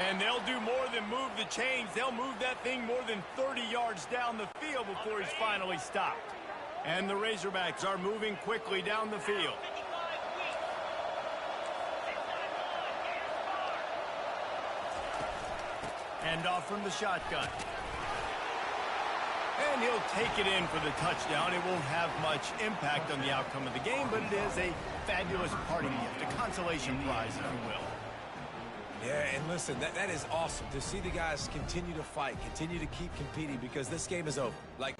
[SPEAKER 1] And they'll do more than move the chains. They'll move that thing more than 30 yards down the field before he's finally stopped. And the Razorbacks are moving quickly down the field. Hand off from the shotgun. And he'll take it in for the touchdown. It won't have much impact on the outcome of the game, but it is a fabulous parting gift, a consolation prize, if you will.
[SPEAKER 2] Yeah, and listen, that is awesome to see the guys continue to fight, continue to keep competing, because this game is over. Like,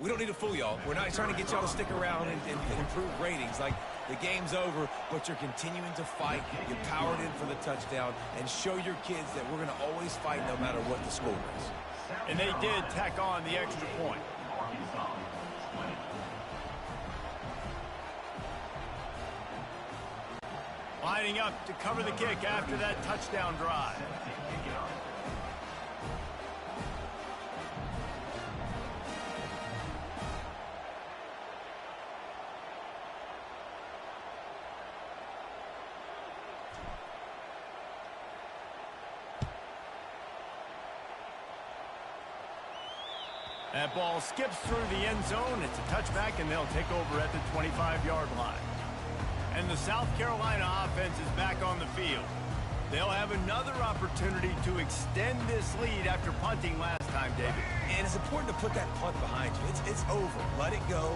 [SPEAKER 2] we don't need to fool y'all. We're not trying to get y'all to stick around and improve ratings. Like, the game's over, but you're continuing to fight. You powered in for the touchdown, and show your kids that we're going to always fight no matter what the score is.
[SPEAKER 1] And they did tack on the extra point. Lining up to cover the kick after that touchdown drive. That ball skips through the end zone. It's a touchback, and they'll take over at the 25-yard line. And the South Carolina offense is back on the field. They'll have another opportunity to extend this lead after punting last time, David.
[SPEAKER 2] And it's important to put that punt behind you. It's over. Let it go.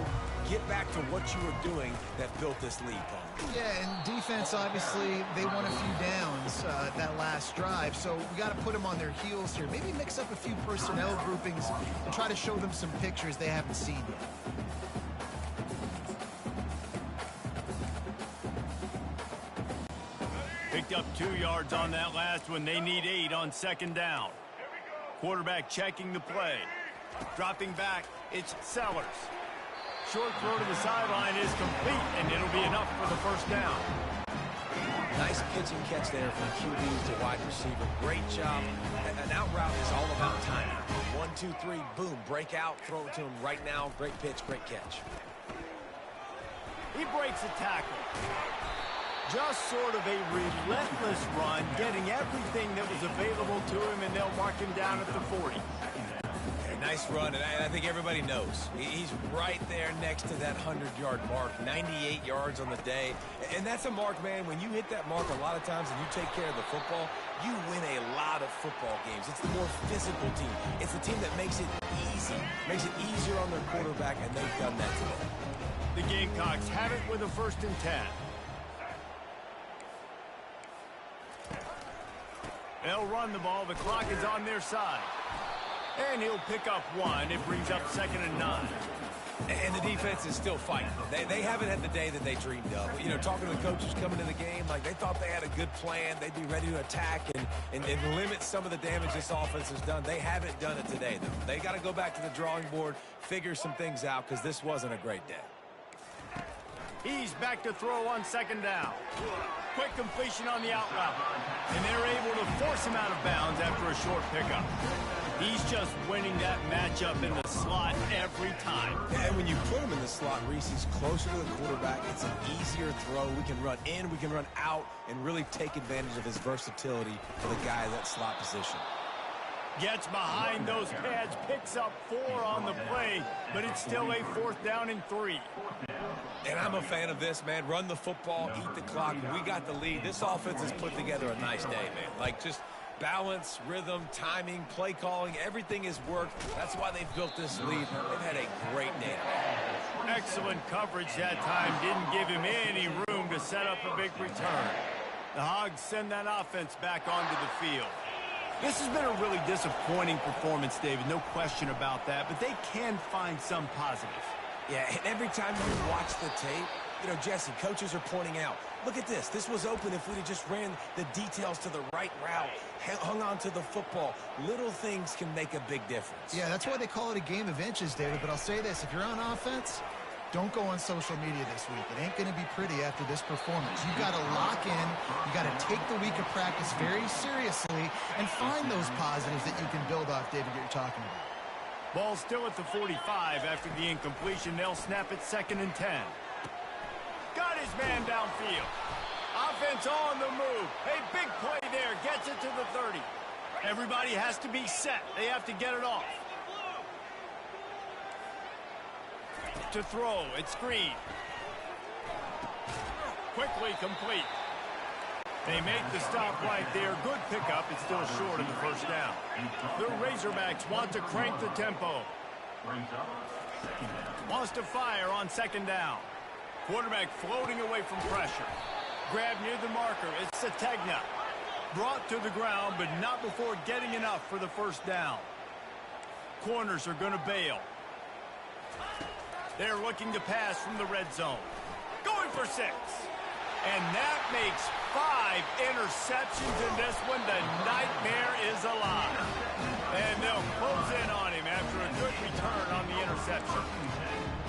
[SPEAKER 2] Get back to what you were doing that built this lead, Paul.
[SPEAKER 3] Yeah, and defense, obviously, they won a few downs that last drive, so we got to put them on their heels here. Maybe mix up a few personnel groupings and try to show them some pictures they haven't seen yet.
[SPEAKER 1] Picked up 2 yards on that last one. They need 8 on second down. Quarterback checking the play. Dropping back, it's Sellers. Short throw to the sideline is complete, and it'll be enough for the first down.
[SPEAKER 2] Nice pitch and catch there from QBs to wide receiver. Great job. An out route is all about timing. 1, 2, 3, boom, break out, throw it to him right now. Great pitch, great catch.
[SPEAKER 1] He breaks a tackle. Just sort of a relentless run, getting everything that was available to him, and they'll mark him down at the 40.
[SPEAKER 2] Nice run, and I think everybody knows. He's right there next to that 100-yard mark, 98 yards on the day. And that's a mark, man. When you hit that mark a lot of times and you take care of the football, you win a lot of football games. It's the more physical team. It's the team that makes it easy, makes it easier on their quarterback, and they've done that today.
[SPEAKER 1] The Gamecocks have it with a 1st and 10. They'll run the ball. The clock is on their side. And he'll pick up 1. It brings up 2nd and 9.
[SPEAKER 2] And the defense is still fighting. They haven't had the day that they dreamed of. You know, talking to the coaches coming to the game, like they thought they had a good plan. They'd be ready to attack and limit some of the damage this offense has done. They haven't done it today, though. They got to go back to the drawing board, figure some things out, because this wasn't a great day.
[SPEAKER 1] He's back to throw on 2nd down. Quick completion on the out route. And they're able to force him out of bounds after a short pickup. He's just winning that matchup in the slot every time.
[SPEAKER 2] And when you put him in the slot, Reese, he's closer to the quarterback. It's an easier throw. We can run in, we can run out, and really take advantage of his versatility for the guy in that slot position.
[SPEAKER 1] Gets behind those pads, picks up 4 on the play, but it's still a 4th down and 3.
[SPEAKER 2] And I'm a fan of this, man. Run the football, eat the clock. We got the lead. This offense has put together a nice day, man. Like, just balance, rhythm, timing, play calling, everything has worked. That's why they've built this lead. They've had a great day.
[SPEAKER 1] Excellent coverage that time. Didn't give him any room to set up a big return. The Hogs send that offense back onto the field. This has been a really disappointing performance, David. No question about that, but they can find some positives.
[SPEAKER 2] Yeah, and every time you watch the tape, you know, Jesse, coaches are pointing out, look at this. This was open if we'd have just ran the details to the right route, hung on to the football. Little things can make a big difference.
[SPEAKER 3] Yeah, that's why they call it a game of inches, David. But I'll say this, if you're on offense, don't go on social media this week. It ain't going to be pretty after this performance. You got to lock in. You got to take the week of practice very seriously and find those positives that you can build off, David, that you're talking about.
[SPEAKER 1] Ball still at the 45 after the incompletion. They'll snap it 2nd and 10. Got his man downfield. Offense on the move. A big play there. Gets it to the 30. Everybody has to be set. They have to get it off. To throw. It's screen. Quickly complete. They make the stop right there. Good pickup. It's still short of the first down. The Razorbacks want to crank the tempo. Wants to fire on 2nd down. Quarterback floating away from pressure. Grab near the marker. It's Sategna. Brought to the ground, but not before getting enough for the first down. Corners are going to bail. They're looking to pass from the red zone. Going for 6. And that makes 5 interceptions in this one. The nightmare is alive. And they'll close in on him after a good return on the interception.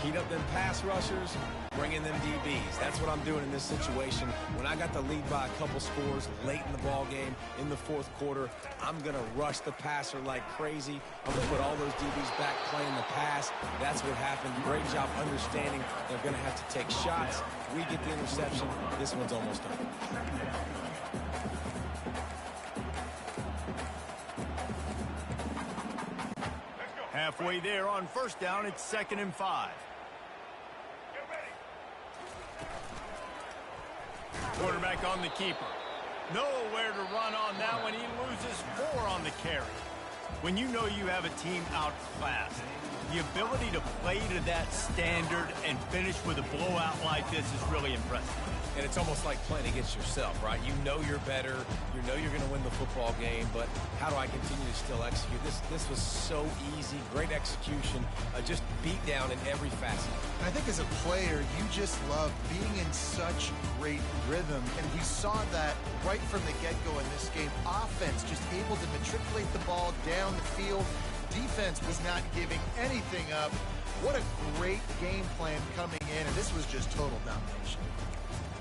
[SPEAKER 2] Heat up them pass rushers, bring in them DBs. That's what I'm doing in this situation. When I got the lead by a couple scores late in the ball game, in the 4th quarter, I'm going to rush the passer like crazy. I'm going to put all those DBs back playing the pass. That's what happened. Great job understanding they're going to have to take shots. We get the interception. This one's almost over.
[SPEAKER 1] Halfway there on 1st down, it's 2nd and 5. Quarterback on the keeper. Nowhere to run on that one. He loses 4 on the carry. When you know you have a team outclassed, the ability to play to that standard and finish with a blowout like this is really impressive.
[SPEAKER 2] And it's almost like playing against yourself, right? You know you're better. You know you're going to win the football game, but how do I continue to still execute? This was so easy. Great execution. Just beat down in every facet.
[SPEAKER 3] And I think as a player, you just love being in such great rhythm. And we saw that right from the get-go in this game. Offense just able to matriculate the ball down the field. Defense was not giving anything up. What a great game plan coming in, and this was just total domination.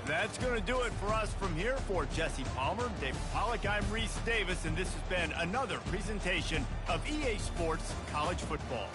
[SPEAKER 1] That's going to do it for us from here. For Jesse Palmer, David Pollack, I'm Reese Davis, and this has been another presentation of EA Sports College Football.